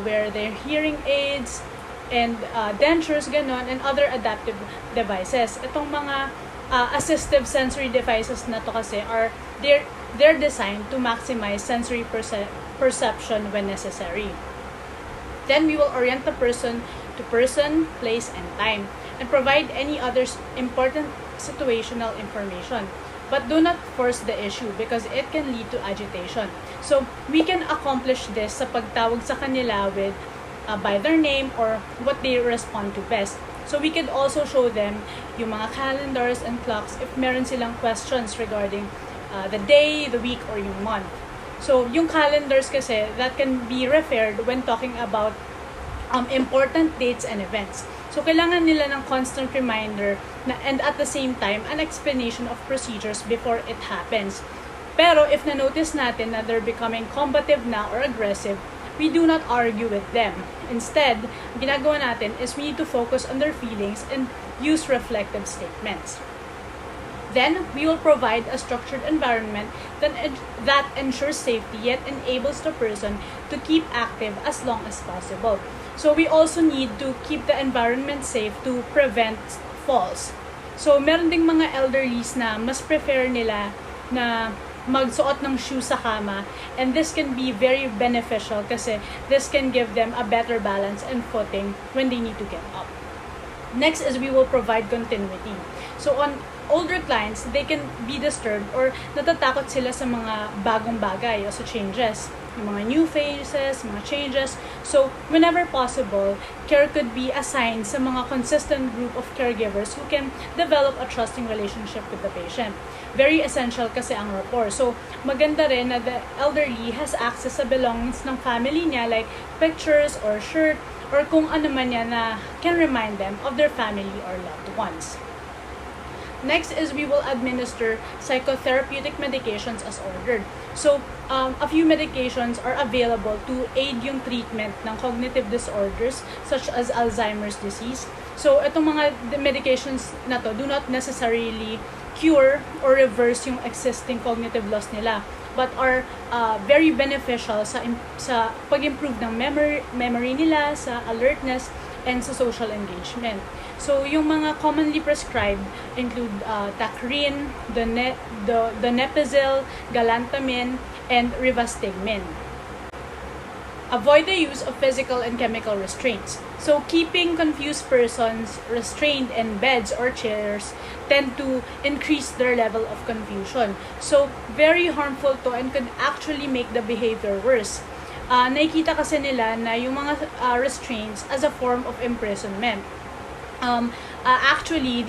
wear their hearing aids, and dentures, ganon, and other adaptive devices. Itong mga assistive sensory devices na to kasi they're designed to maximize sensory perception when necessary. Then we will orient the person to person, place, and time, and provide any other important situational information. But do not force the issue because it can lead to agitation. So, we can accomplish this sa pagtawag sa kanila with by their name or what they respond to best. So, we could also show them yung mga calendars and clocks if meron silang questions regarding the day, the week, or yung month. So, yung calendars kasi, that can be referred when talking about important dates and events. So, kailangan nila ng constant reminder and at the same time, an explanation of procedures before it happens. Pero, if na-notice natin na they're becoming combative na or aggressive, we do not argue with them. Instead, ginagawa natin is we need to focus on their feelings and use reflective statements. Then, we will provide a structured environment that ensures safety yet enables the person to keep active as long as possible. So, we also need to keep the environment safe to prevent falls. So, meron ding mga elderlies na mas prefer nila na magsuot ng shoes sa kama, and this can be very beneficial kasi this can give them a better balance and footing when they need to get up. Next is we will provide continuity. So on older clients, they can be disturbed or natatakot sila sa mga bagong bagay o sa changes, yung mga new phases, mga changes. So whenever possible, care could be assigned sa mga consistent group of caregivers who can develop a trusting relationship with the patient. Very essential kasi ang rapport. So maganda rin na the elderly has access sa belongings ng family niya like pictures or shirt or kung ano man yan na can remind them of their family or loved ones. Next is we will administer psychotherapeutic medications as ordered. So, a few medications are available to aid yung treatment ng cognitive disorders such as Alzheimer's disease. So, itong mga medications na to do not necessarily cure or reverse yung existing cognitive loss nila, but are very beneficial sa pag-improve ng memory nila, sa alertness, and sa social engagement. So, yung mga commonly prescribed include Tacrin, Donepezil, Galantamine, and Rivastigmine. Avoid the use of physical and chemical restraints. So, keeping confused persons restrained in beds or chairs tend to increase their level of confusion. So, very harmful to and could actually make the behavior worse. Nakikita kasi nila na yung mga restraints as a form of imprisonment. Actually,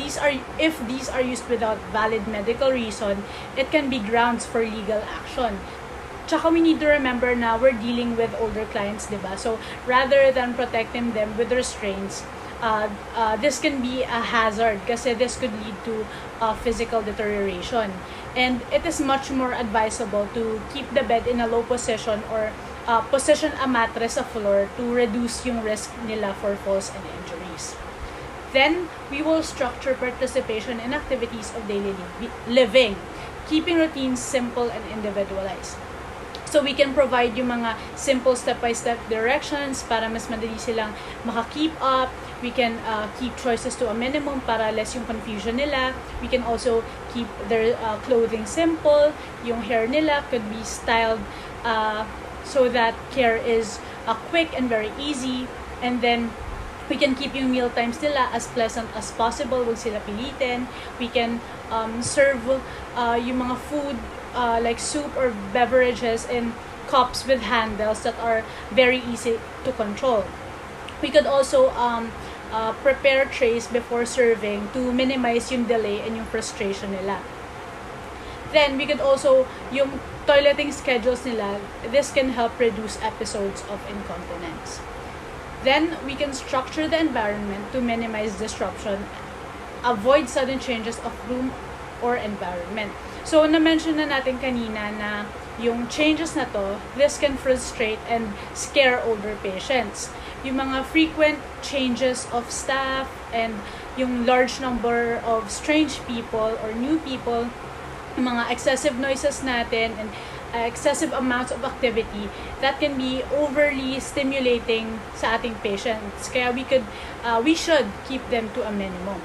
if these are used without valid medical reason, it can be grounds for legal action. Tsaka we need to remember na we're dealing with older clients, diba? So, rather than protecting them with restraints, this can be a hazard kasi this could lead to physical deterioration. And it is much more advisable to keep the bed in a low position or position a mattress sa floor to reduce yung risk nila for falls and injuries. Then, we will structure participation in activities of daily living, keeping routines simple and individualized. So, we can provide yung mga simple step-by-step directions para mas madali silang maka-keep up. We can keep choices to a minimum para less yung confusion nila. We can also keep their clothing simple. Yung hair nila could be styled so that care is quick and very easy. And then, We can keep yung meal times nila as pleasant as possible. Huwag sila pilitin. We can serve yung mga food like soup or beverages in cups with handles that are very easy to control. We could also prepare trays before serving to minimize yung delay and yung frustration nila. Then, we could also, yung toileting schedules nila, this can help reduce episodes of incontinence. Then, we can structure the environment to minimize disruption, avoid sudden changes of room or environment. So, na-mention na natin kanina na yung changes na to, this can frustrate and scare older patients. Yung mga frequent changes of staff and yung large number of strange people or new people, yung mga excessive noises natin and excessive amounts of activity that can be overly stimulating sa ating patients. Kaya we should keep them to a minimum.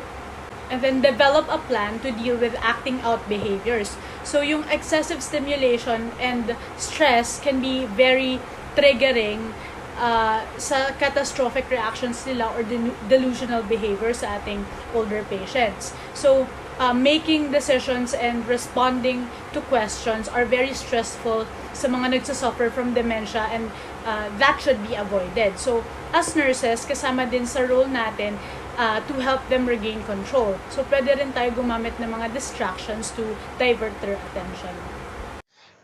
And then develop a plan to deal with acting out behaviors. So yung excessive stimulation and stress can be very triggering sa catastrophic reactions nila or delusional behavior sa ating older patients. So making decisions and responding to questions are very stressful sa mga nagsasuffer from dementia, and that should be avoided. So, as nurses, kasama din sa role natin to help them regain control. So, pwede rin tayo gumamit ng mga distractions to divert their attention.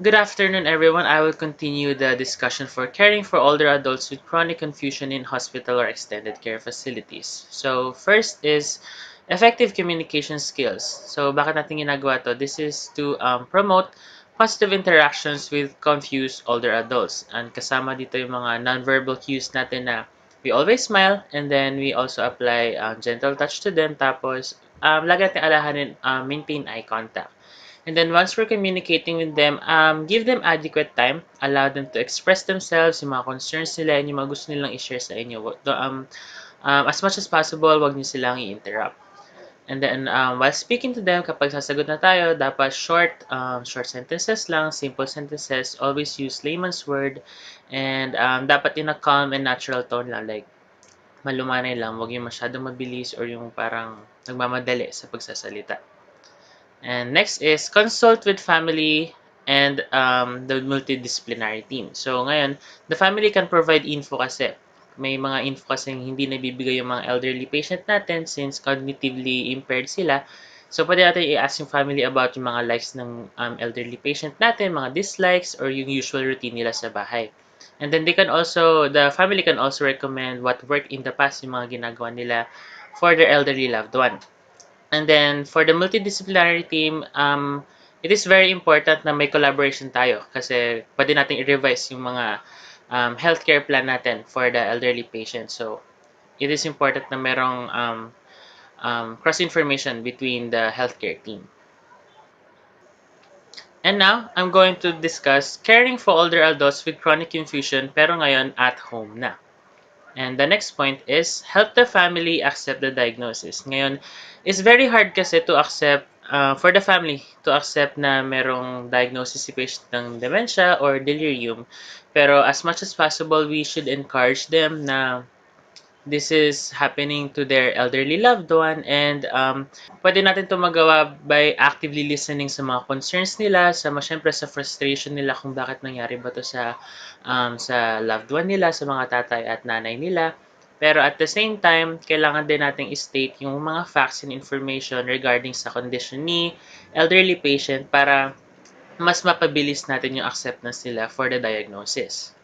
Good afternoon, everyone. I will continue the discussion for caring for older adults with chronic confusion in hospital or extended care facilities. So, first is effective communication skills. So, bakit natin ginagawa to? This is to promote positive interactions with confused older adults. And kasama dito yung mga nonverbal cues natin na we always smile, and then we also apply gentle touch to them. Tapos, lagi natin alahanin maintain eye contact. And then once we're communicating with them, give them adequate time. Allow them to express themselves, yung mga concerns nila, and yung mga gusto nilang i-share sa inyo. As much as possible, wag niyo silang i-interrupt. And then, while speaking to them, kapag sasagot na tayo, dapat short sentences lang, simple sentences. Always use layman's word. And dapat in a calm and natural tone lang. Like, malumanay lang. Wag yung masyadong mabilis or yung parang nagmamadali sa pagsasalita. And next is consult with family and the multidisciplinary team. So ngayon, the family can provide info kasi. May mga info kasi hindi nabibigay yung mga elderly patient natin since cognitively impaired sila. So pwede natin i-ask yung family about yung mga likes ng elderly patient natin, mga dislikes, or yung usual routine nila sa bahay. And then the family can also recommend what worked in the past, yung mga ginagawa nila for their elderly loved one. And then, for the multidisciplinary team, it is very important na may collaboration tayo kasi pwede natin i-revise yung mga healthcare plan natin for the elderly patients. So, it is important na merong cross-information between the healthcare team. And now, I'm going to discuss caring for older adults with chronic confusion pero ngayon at home na. And the next point is help the family accept the diagnosis. Ngayon, it's very hard kasi to accept, for the family to accept na merong diagnosis si patient ng dementia or delirium. Pero as much as possible, we should encourage them na this is happening to their elderly loved one, and pwede natin ito magawa by actively listening sa mga concerns nila, syempre sa frustration nila kung bakit nangyari ba to sa loved one nila, sa mga tatay at nanay nila. Pero at the same time, kailangan din nating i-state yung mga facts and information regarding sa condition ni elderly patient para mas mapabilis natin yung acceptance nila for the diagnosis.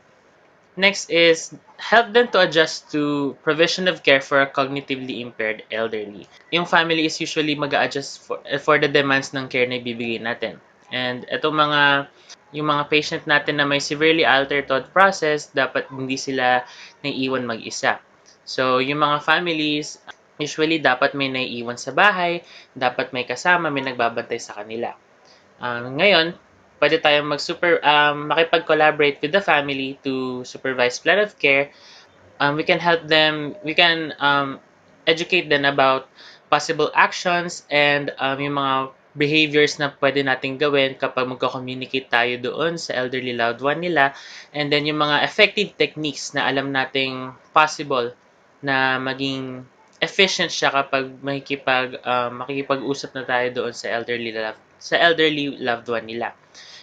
Next is help them to adjust to provision of care for a cognitively impaired elderly. Yung family is usually mag-a-adjust for the demands ng care na ibibigay natin. And yung mga patient natin na may severely altered thought process, dapat hindi sila naiiwan mag-isa. So, yung mga families, usually dapat may naiiwan sa bahay, dapat may kasama, may nagbabantay sa kanila. Ngayon, pwede tayong makipag-collaborate with the family to supervise plan of care. We can educate them about possible actions and yung mga behaviors na pwede nating gawin kapag magko-communicate tayo doon sa elderly loved one nila. And then yung mga effective techniques na alam nating possible na maging efficient siya kapag makikipag-usap na tayo doon sa elderly loved one nila.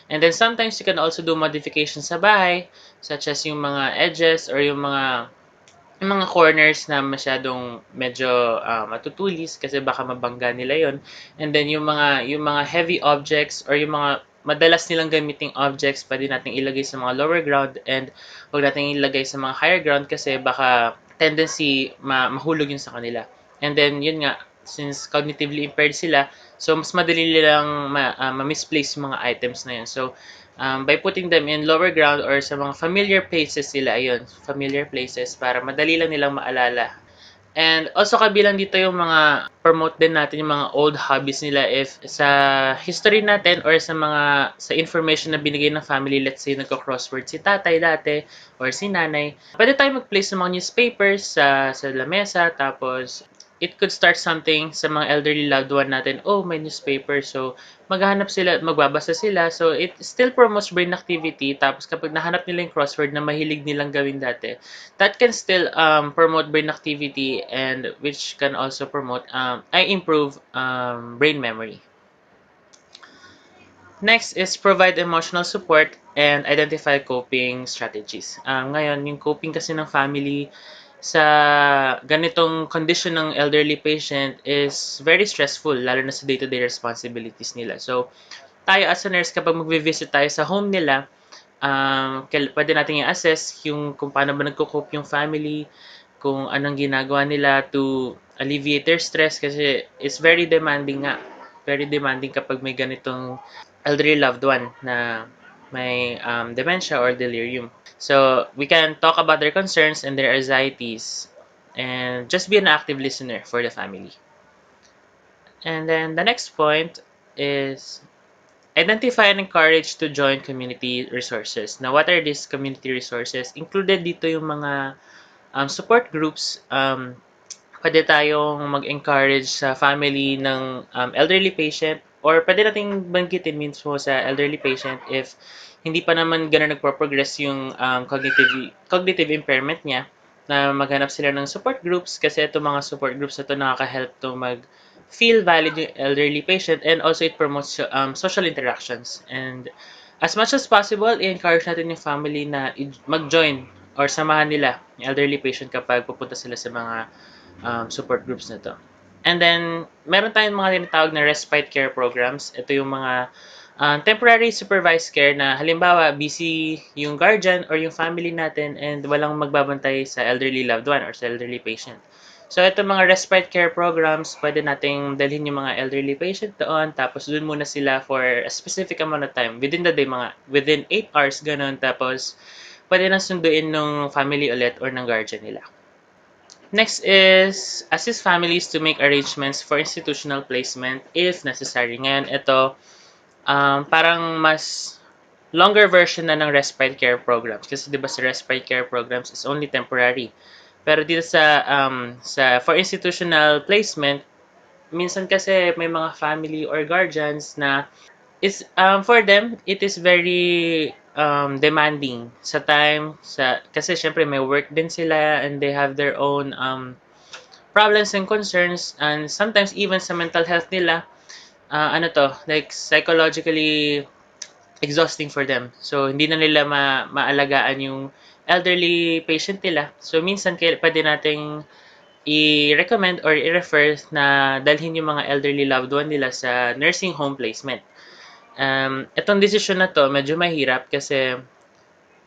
And then sometimes you can also do modifications sa bahay, such as yung mga edges or yung mga corners na masyadong medyo matutulis kasi baka mabangga nila yon. And then yung mga heavy objects or yung mga madalas nilang gamiting objects, pwede nating ilagay sa mga lower ground and huwag nating ilagay sa mga higher ground kasi baka tendency mahulog yun sa kanila. And then yun nga, since cognitively impaired sila, so mas madali nilang ma-misplace yung mga items na yun. So by putting them in lower ground or sa mga familiar places sila, ayun, familiar places para madali lang nilang maalala. And also kabilang dito yung mga promote din natin yung mga old hobbies nila if sa history natin or sa information na binigay ng family, let's say nagko-crossword si tatay dati or si nanay, pwede tayo mag-place ng mga newspapers sa lamesa tapos it could start something sa mga elderly loved one natin. Oh, may newspaper. So, maghahanap sila, magbabasa sila. So, it still promotes brain activity. Tapos, kapag nahanap nila yung crossword na mahilig nilang gawin dati, that can still promote brain activity and which can also improve brain memory. Next is provide emotional support and identify coping strategies. Ngayon, yung coping kasi ng family sa ganitong condition ng elderly patient is very stressful, lalo na sa day-to-day responsibilities nila. So, tayo as a nurse, kapag magvi-visit tayo sa home nila, pwede natin i-assess kung paano ba nagko-cope yung family, kung anong ginagawa nila to alleviate their stress kasi it's very demanding nga. Very demanding kapag may ganitong elderly loved one na may dementia or delirium. So, we can talk about their concerns and their anxieties and just be an active listener for the family. And then the next point is identify and encourage to join community resources. Now, what are these community resources? Included dito yung mga support groups. Pwede tayong mag-encourage sa family ng elderly patient or pwede nating banggitin mismo sa elderly patient if hindi pa naman gano'n nagpo-progress yung cognitive impairment niya na maghanap sila ng support groups kasi itong mga support groups na ito nakaka-help to feel valid yung elderly patient and also it promotes social interactions. And as much as possible, i-encourage natin yung family na mag-join or samahan nila yung elderly patient kapag pupunta sila sa mga support groups na to. And then, meron tayong mga tinatawag na respite care programs. Ito yung mga temporary supervised care na halimbawa busy yung guardian or yung family natin and walang magbabantay sa elderly loved one or sa elderly patient. So, ito mga respite care programs, pwede nating dalhin yung mga elderly patient doon, tapos doon muna sila for a specific amount of time. Within the day, within 8 hours, ganun. Tapos, pwede nang sunduin ng family ulit or ng guardian nila. Next is assist families to make arrangements for institutional placement if necessary. Ngayon, ito, parang mas longer version na ng respite care programs. Kasi di ba sa respite care programs is only temporary. Pero dito sa for institutional placement, minsan kasi may mga family or guardians na for them it is very demanding sa time kasi syempre may work din sila and they have their own problems and concerns and sometimes even sa mental health nila like psychologically exhausting for them. So, hindi na nila maalagaan yung elderly patient nila. So, minsan pwede nating i-recommend or i-refer na dalhin yung mga elderly loved one nila sa nursing home placement. Itong decision na to, medyo mahirap kasi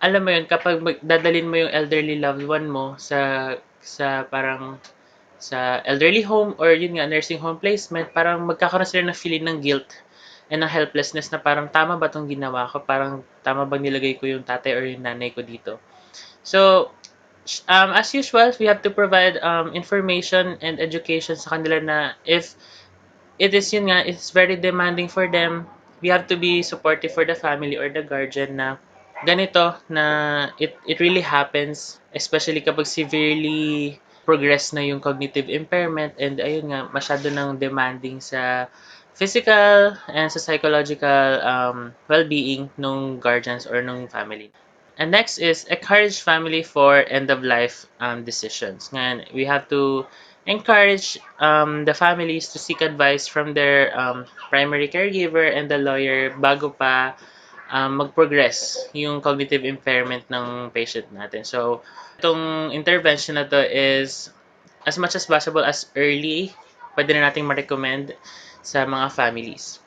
alam mo yun, kapag dadalhin mo yung elderly loved one mo parang sa elderly home or yun nga, nursing home placement, parang magkakaroon sila ng feeling ng guilt and ng helplessness na parang tama ba itong ginawa ko? Parang tama bang nilagay ko yung tatay or yung nanay ko dito? So, as usual, we have to provide information and education sa kanila na if it is yun nga, it's very demanding for them, we have to be supportive for the family or the guardian na ganito na it really happens, especially kapag severely progress na yung cognitive impairment and ayun nga, masyado nang demanding sa physical and sa psychological well-being ng guardians or ng family. And next is encourage family for end-of-life decisions. Ngayon, we have to encourage the families to seek advice from their primary caregiver and the lawyer bago pa mag-progress yung cognitive impairment ng patient natin. So, itong intervention na to is as much as possible as early, pwede na nating ma-recommend sa mga families.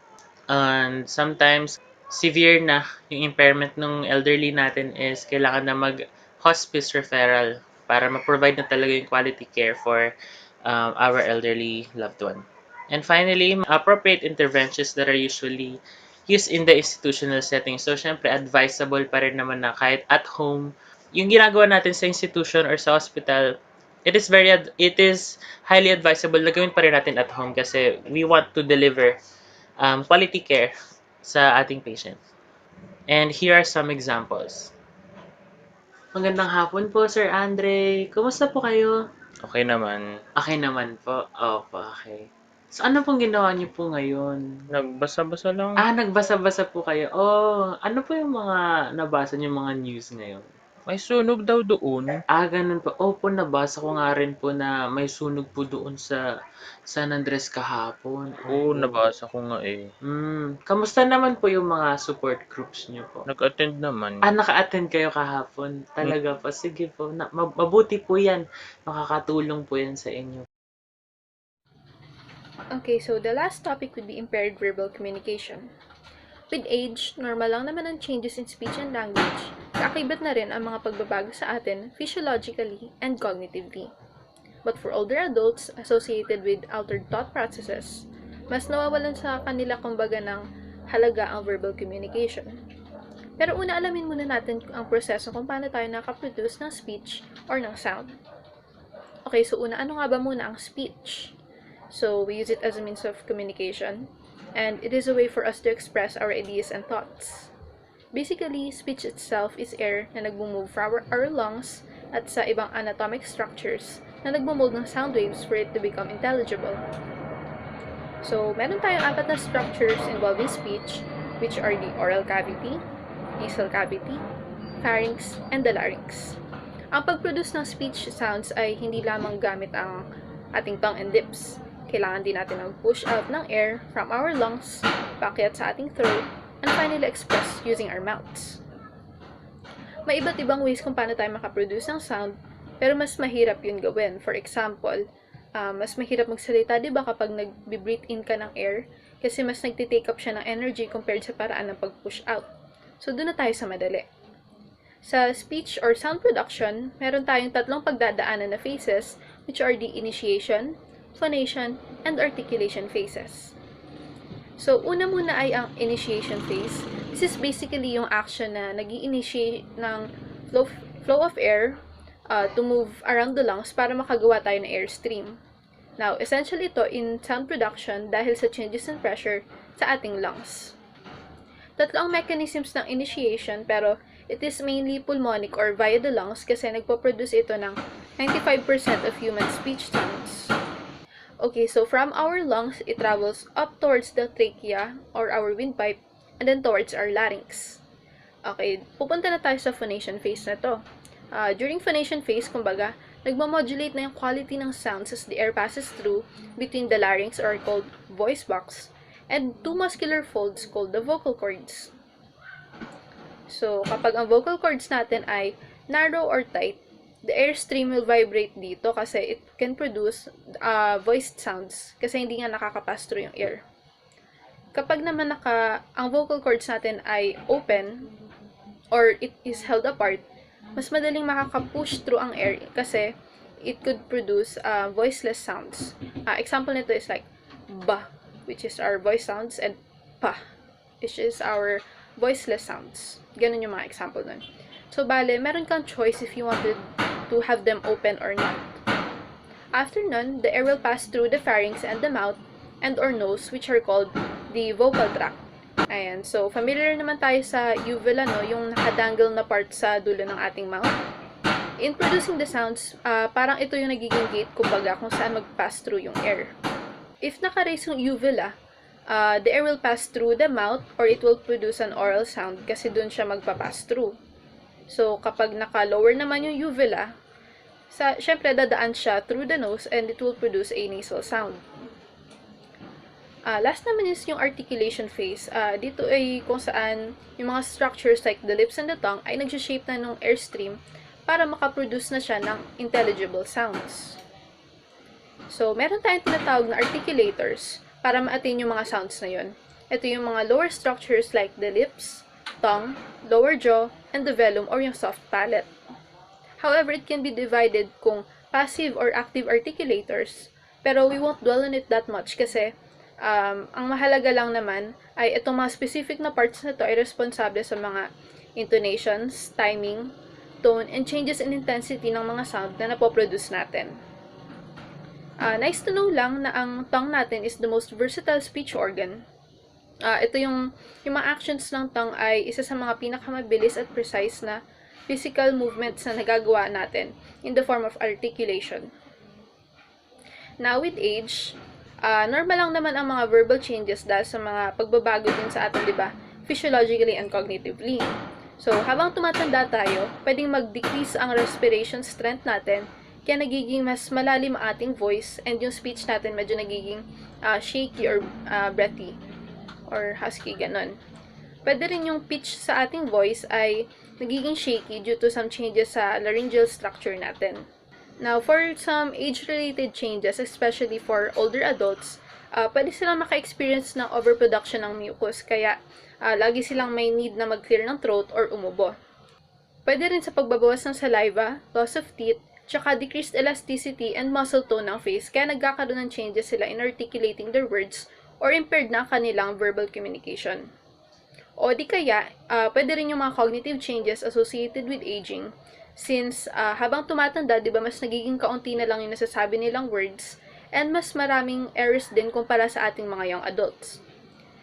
And sometimes, severe na yung impairment ng elderly natin is kailangan na mag-hospice referral para ma-provide na talaga yung quality care for our elderly loved one. And finally, appropriate interventions that are usually used in the institutional setting. So, syempre, advisable pa rin naman na kahit at home, yung ginagawa natin sa institution or sa hospital, it is highly advisable na gawin pa rin natin at home kasi we want to deliver quality care sa ating patient. And here are some examples. Magandang hapon po, Sir Andre. Kumusta po kayo? Okay naman. Okay naman po. Opo, okay. So, ano pong ginawa niyo po ngayon? Nagbasa-basa lang. Nagbasa-basa po kayo. Oh, ano po yung mga nabasa niyo mga news ngayon? May sunog daw doon. Ganun po. Opo, nabasa ko nga rin po na may sunog po doon sa San Andres kahapon. Oo, Opo. nabasa ko nga eh. Kamusta naman po yung mga support groups niyo po? Nag-attend naman. Naka-attend kayo kahapon. Talaga po. Sige po. Mabuti po yan. Makakatulong po yan sa inyo. Okay, so the last topic would be impaired verbal communication. With age, normal lang naman ang changes in speech and language. Kaakibat na rin ang mga pagbabago sa atin physiologically and cognitively. But for older adults associated with altered thought processes, mas nawawalan sa kanila kumbaga ng halaga ang verbal communication. Pero una alamin muna natin ang proseso kung paano tayo nakaproduce ng speech or ng sound. Okay, so una, ano nga ba muna ang speech? So, we use it as a means of communication, and it is a way for us to express our ideas and thoughts. Basically, speech itself is air na nagmo-move from our lungs at sa ibang anatomic structures na nagmo-mold ng sound waves for it to become intelligible. So, meron tayong 4 na structures involving speech, which are the oral cavity, nasal cavity, pharynx, and the larynx. Ang pag-produce ng speech sounds ay hindi lamang gamit ang ating tongue and lips. Kailangan din natin mag-push out ng air from our lungs, paakyat sa ating throat, and finally express using our mouths. May iba't ibang ways kung paano tayo makaproduce ng sound, pero mas mahirap yun gawin. For example, mas mahirap magsalita, diba, kapag nag-breathe in ka ng air, kasi mas nagtitake up siya ng energy compared sa paraan ng pag-push out. So, doon na tayo sa madali. Sa speech or sound production, meron tayong 3 pagdadaanan na phases, which are the initiation, phonation, and articulation phases. So, una muna ay ang initiation phase. This is basically yung action na nag-i-initiate ng flow of air to move around the lungs para makagawa tayo ng airstream. Now, essentially ito in sound production dahil sa changes in pressure sa ating lungs. 3 ang mechanisms ng initiation, pero it is mainly pulmonic or via the lungs kasi nagpo-produce ito ng 95% of human speech sounds. Okay, so from our lungs, it travels up towards the trachea or our windpipe and then towards our larynx. Okay, pupunta na tayo sa phonation phase na to. During phonation phase, kumbaga, nagmamodulate na yung quality ng sounds as the air passes through between the larynx or called voice box and 2 muscular folds called the vocal cords. So, kapag ang vocal cords natin ay narrow or tight, the airstream will vibrate dito kasi it can produce voiced sounds kasi hindi nga nakakapass through yung air. Kapag naman ang vocal cords natin ay open or it is held apart, mas madaling makaka-push through ang air kasi it could produce voiceless sounds. Example nito is like ba, which is our voice sounds, and pa, which is our voiceless sounds. Ganun yung mga example nun. So, bale, meron kang choice if you wanted to have them open or not. After nun, the air will pass through the pharynx and the mouth and or nose, which are called the vocal tract. Ayan, so familiar naman tayo sa uvula, no? Yung nakadangle na part sa dulo ng ating mouth. In producing the sounds, parang ito yung nagiging gate, kumbaga, kung saan mag-pass through yung air. If naka-raise yung uvula, the air will pass through the mouth or it will produce an oral sound kasi dun siya magpa-pass through. So, kapag naka-lower naman yung uvula, syempre dadaan siya through the nose and it will produce a nasal sound. Last naman is yung articulation phase. Dito ay kung saan yung mga structures like the lips and the tongue ay nag-shape na ng airstream para makaproduce na siya ng intelligible sounds. So, meron tayong tinatawag na articulators para ma-attain yung mga sounds na yun. Ito yung mga lower structures like the lips, tongue, lower jaw, and the velum or yung soft palate. However, it can be divided kung passive or active articulators, pero we won't dwell on it that much kasi ang mahalaga lang naman ay itong mga specific na parts na to ay responsable sa mga intonations, timing, tone, and changes in intensity ng mga sound na napoproduce natin. Nice to know lang na ang tongue natin is the most versatile speech organ. Ito yung mga actions ng tongue ay isa sa mga pinakamabilis at precise na physical movements na nagagawa natin in the form of articulation. Now, with age, normal lang naman ang mga verbal changes dahil sa mga pagbabago din sa atin, di ba? Physiologically and cognitively. So, habang tumatanda tayo, pwedeng mag-decrease ang respiration strength natin, kaya nagiging mas malalim ang ating voice and yung speech natin medyo nagiging shaky or breathy or husky, ganun. Pwede rin yung pitch sa ating voice ay nagiging shaky due to some changes sa laryngeal structure natin. Now, for some age-related changes, especially for older adults, pwede silang maka-experience ng overproduction ng mucus, kaya lagi silang may need na mag-clear ng throat or umubo. Pwede rin sa pagbabawas ng saliva, loss of teeth, tsaka decreased elasticity and muscle tone ng face, kaya nagkakaroon ng changes sila in articulating their words or impaired na kanilang verbal communication. O di kaya, pwede rin yung mga cognitive changes associated with aging, since habang tumatanda, di ba, mas nagiging kaunti na lang yung nasasabi nilang words, and mas maraming errors din kumpara sa ating mga young adults.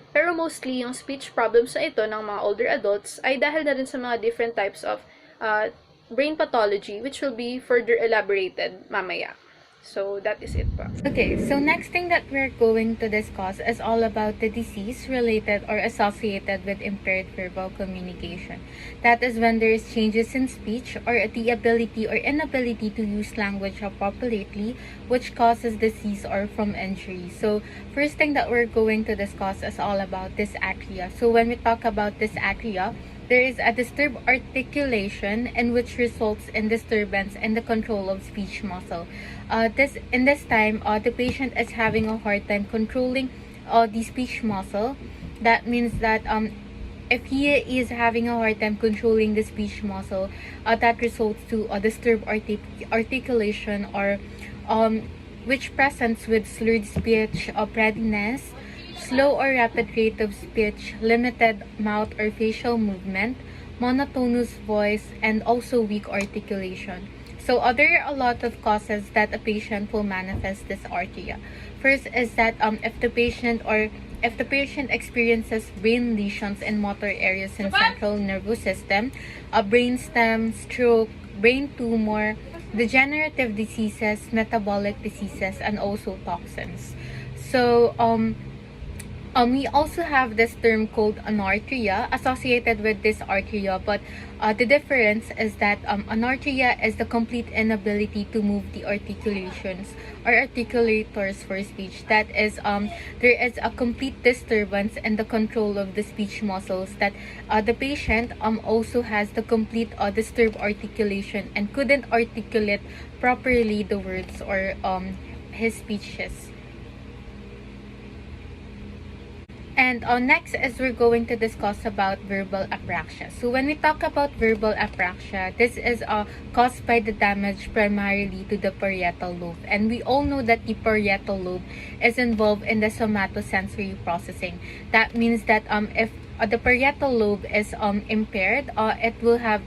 Pero mostly, yung speech problems na ito ng mga older adults ay dahil na rin sa mga different types of brain pathology, which will be further elaborated mamaya. So, that is it po. Okay, so next thing that we're going to discuss is all about the disease related or associated with impaired verbal communication. That is when there is changes in speech or the ability or inability to use language appropriately, which causes disease or from injury. So, first thing that we're going to discuss is all about dysarthria. So, when we talk about dysarthria, there is a disturbed articulation in which results in disturbance in the control of speech muscle. In this time, the patient is having a hard time controlling the speech muscle. That means that if he is having a hard time controlling the speech muscle, that results to a disturbed articulation or which presents with slurred speech, readiness, slow or rapid rate of speech, limited mouth or facial movement, monotonous voice, and also weak articulation. So there are a lot of causes that a patient will manifest dysarthria. First is that if the patient experiences brain lesions in motor areas in central nervous system, a brainstem, stroke, brain tumor, degenerative diseases, metabolic diseases, and also toxins. So we also have this term called anarthria associated with dysarthria, but the difference is that anarthria is the complete inability to move the articulations or articulators for speech. That is, there is a complete disturbance in the control of the speech muscles, that the patient also has the complete disturbed articulation and couldn't articulate properly the words or his speeches. And next is we're going to discuss about verbal apraxia. So when we talk about verbal apraxia, this is caused by the damage primarily to the parietal lobe. And we all know that the parietal lobe is involved in the somatosensory processing. That means that if the parietal lobe is impaired, it will have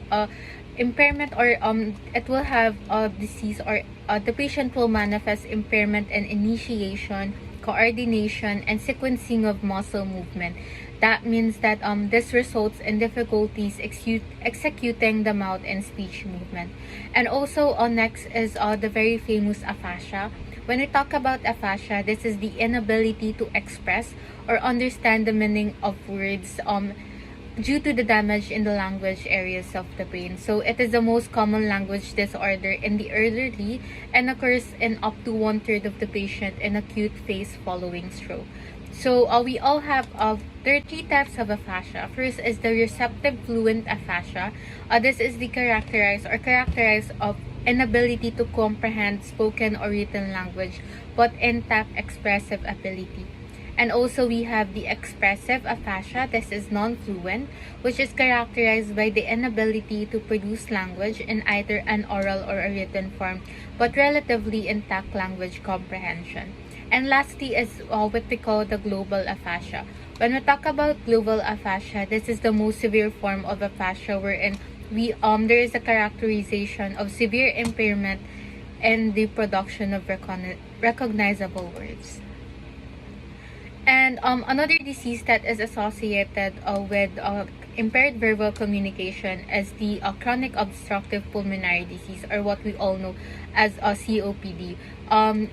impairment or it will have a disease, or the patient will manifest impairment in initiation, coordination, and sequencing of muscle movement. That means that this results in difficulties executing the mouth and speech movement. And also next is the very famous aphasia. When we talk about aphasia, this is the inability to express or understand the meaning of words due to the damage in the language areas of the brain. So it is the most common language disorder in the elderly and occurs in up to 1/3 of the patient in acute phase following stroke. So we all have there are 3 types of aphasia. First is the receptive fluent aphasia. This is the characterized of inability to comprehend spoken or written language but intact expressive ability. And also we have the expressive aphasia. This is non-fluent, which is characterized by the inability to produce language in either an oral or a written form, but relatively intact language comprehension. And lastly is what we call the global aphasia. When we talk about global aphasia, this is the most severe form of aphasia wherein there is a characterization of severe impairment in the production of recognizable words. And another disease that is associated with impaired verbal communication is the chronic obstructive pulmonary disease, or what we all know as COPD.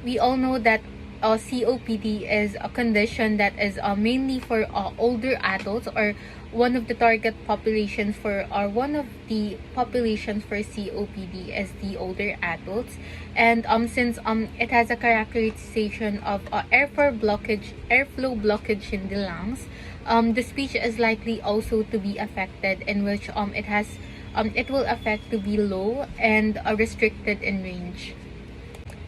We all know that COPD is a condition that is mainly for older adults, or one of the target populations for, or one of the populations for COPD is the older adults. And since it has a characterization of airflow blockage in the lungs, the speech is likely also to be affected, in which it will affect to be low and restricted in range.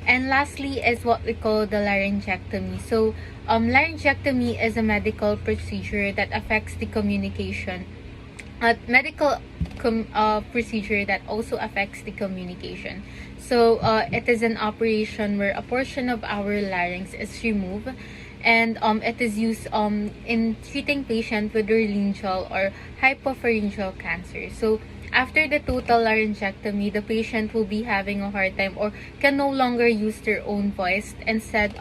And lastly is what we call the laryngectomy. So laryngectomy is a medical procedure that affects the communication. Procedure that also affects the communication. So it is an operation where a portion of our larynx is removed, and it is used in treating patients with laryngeal or hypopharyngeal cancer. So after the total laryngectomy, the patient will be having a hard time or can no longer use their own voice. Instead,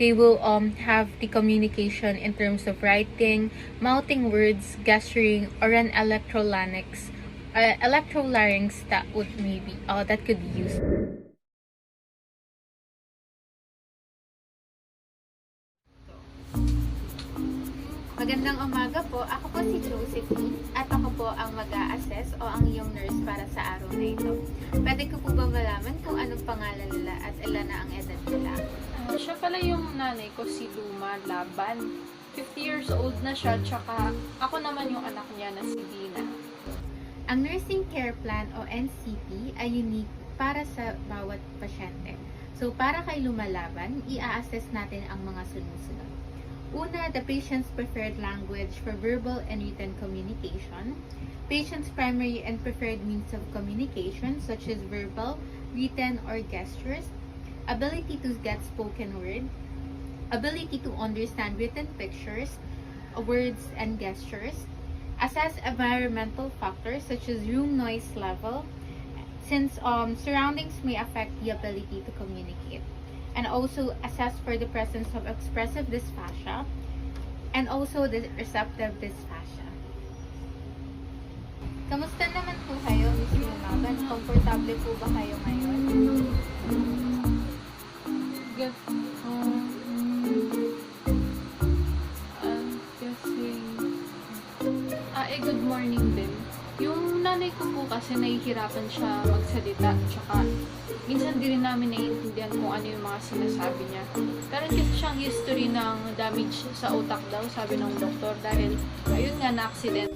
they will have the communication in terms of writing, mouthing words, gesturing, or an electrolarynx that could be used. Magandang umaga po. Ako po si Josephine at ako po ang mag-a-assess o ang iyong nurse para sa araw na ito. Pwede ko po ba malaman kung anong pangalan nila at ilan na ang edad nila? Siya pala yung nanay ko, si Luma Laban. 50 years old na siya, tsaka ako naman yung anak niya na si Dina. Ang Nursing Care Plan o NCP ay unique para sa bawat pasyente. So para kay Lumalaban, i-assess natin ang mga sunod-sunod. Una, the patient's preferred language for verbal and written communication. Patient's primary and preferred means of communication such as verbal, written, or gestures. Ability to get spoken word. Ability to understand written pictures, words, and gestures. Assess environmental factors such as room noise level, since surroundings may affect the ability to communicate. And also assess for the presence of expressive dysphagia and also the receptive dysphagia. Kamusta naman po kayo, Ms. Lumaban? Komportable po ba kayo ngayon? Good. Good morning din. Yung nanay ko po kasi nahihirapan siya magsalita, tsaka minsan di rin namin naiintindihan kung ano yung mga sinasabi niya. Pero kasi siyang history ng damage sa utak daw, sabi ng doktor, dahil ayun nga na-accident.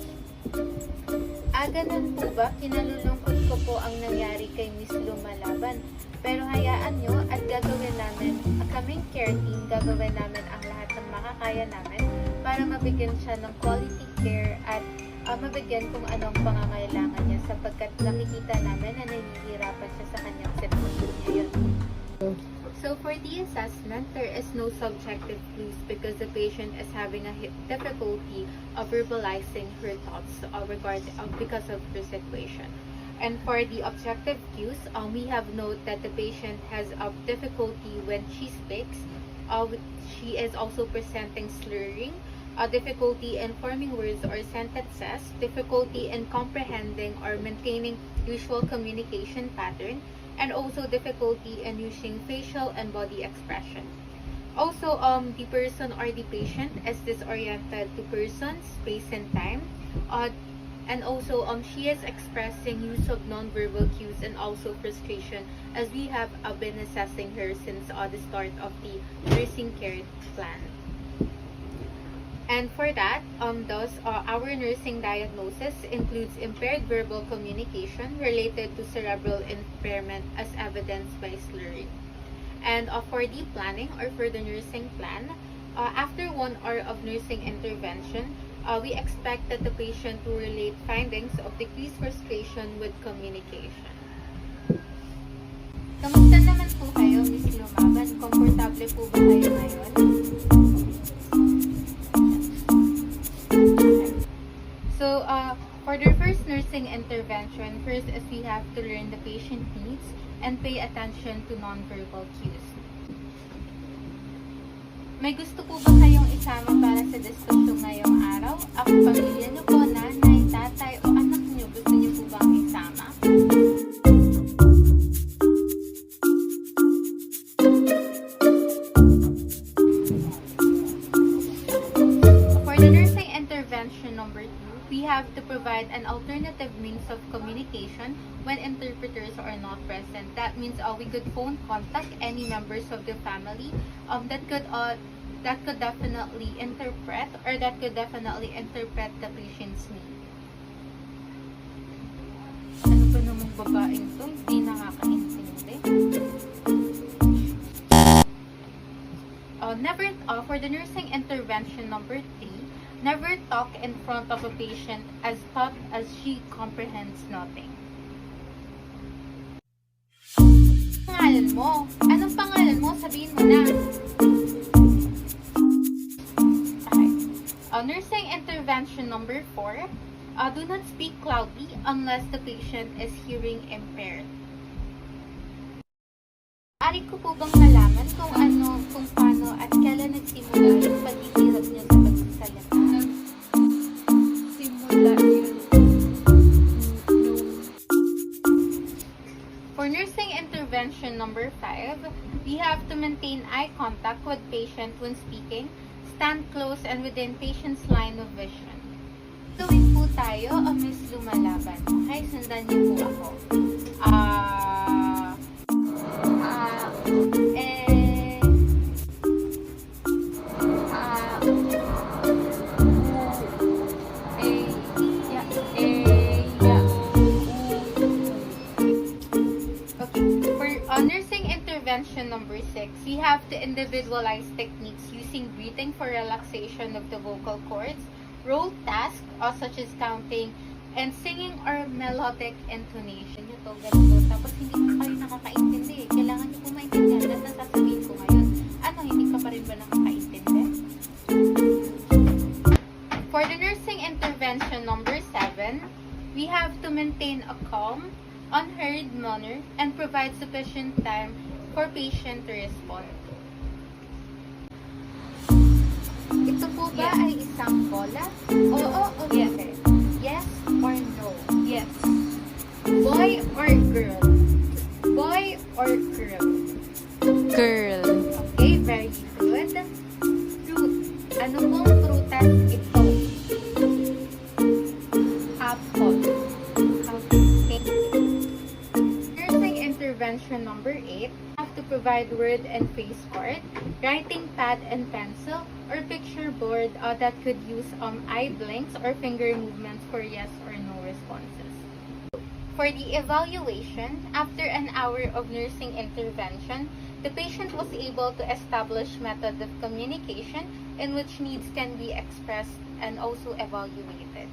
Ganun po ba? Kinalulungkot ko po ang nangyari kay Miss Lumalaban. Pero hayaan nyo at gagawin namin, kaming care team, gagawin namin ang lahat ng makakaya namin para mabigyan siya ng quality care at mabigyan kung anong pangangailangan niya, sapagkat nakikita namin na nahihirapan siya sa kanyang sitwasyon ngayon. So for the assessment, there is no subjective clues because the patient is having a difficulty of verbalizing her thoughts because of her situation. And for the objective cues, we have noted that the patient has a difficulty when she speaks. She is also presenting slurring, difficulty in forming words or sentences, difficulty in comprehending or maintaining usual communication pattern, and also difficulty in using facial and body expression. Also, the person or the patient is disoriented to person, space, and time. And also, she is expressing use of nonverbal cues and also frustration, as we have been assessing her since the start of the nursing care plan. And for that, thus, our nursing diagnosis includes impaired verbal communication related to cerebral impairment as evidenced by slurring. And for the planning or for the nursing plan, after 1 hour of nursing intervention, we expect that the patient will relate findings of decreased frustration with communication. Kamusta naman po kayo, Miss Lumaban? Komportable po ba kayo ngayon? So, for the first nursing intervention, first is we have to learn the patient needs and pay attention to nonverbal cues. May gusto po ba kayong isama para sa diskusyon ngayong araw? Ang pamilya niyo po, nanay, tatay, o anak niyo, gusto niyo po bang isama? For the nursing intervention number 2, we have to provide an alternative means of communication when interpreters are not present. That means we could phone contact any members of the family that could definitely interpret the patient's need. Ano ba namang babaeng to? Hindi nakakaintindi. For the nursing intervention number 3, never talk in front of a patient as thought as she comprehends nothing. Pangalan mo? Anong pangalan mo? Sabihin mo na. Okay. Nursing intervention number 4, do not speak loudly unless the patient is hearing impaired. Ari ko po bang malaman kung paano at kailan nagsimula yung paghihirap niya sa pagsasalita? Simula yun. For nursing intervention number 5, we have to maintain eye contact with patient when speaking, stand close and within patient's line of vision. Gawin po tayo, Miss Lumalaban. Okay, sundan niyo po ako. Intervention number 6, we have to individualize techniques using breathing for relaxation of the vocal cords, rote tasks such as counting, and singing or melodic intonation. Ito, ganito. Tapos hindi pa kayo nakakaintindi. Kailangan nyo po maintindihan na nasasabihin ko ngayon. Ano, hindi ka pa rin ba nakakaintindi? For the nursing intervention number 7, we have to maintain a calm, unhurried manner and provide sufficient time for patient to respond. Ito po ba ay isang bola? Oo, yes. Okay. Yes or no? Yes. Boy or girl? Boy or girl? Girl. Okay, very good. Fruit. Ano pong prutas ito? Apple. Okay. Nursing intervention number 8. Have to provide word and face art, writing pad and pencil, or picture board that could use eye blinks or finger movements for yes or no responses. For the evaluation, after an hour of nursing intervention, the patient was able to establish method of communication in which needs can be expressed and also evaluated.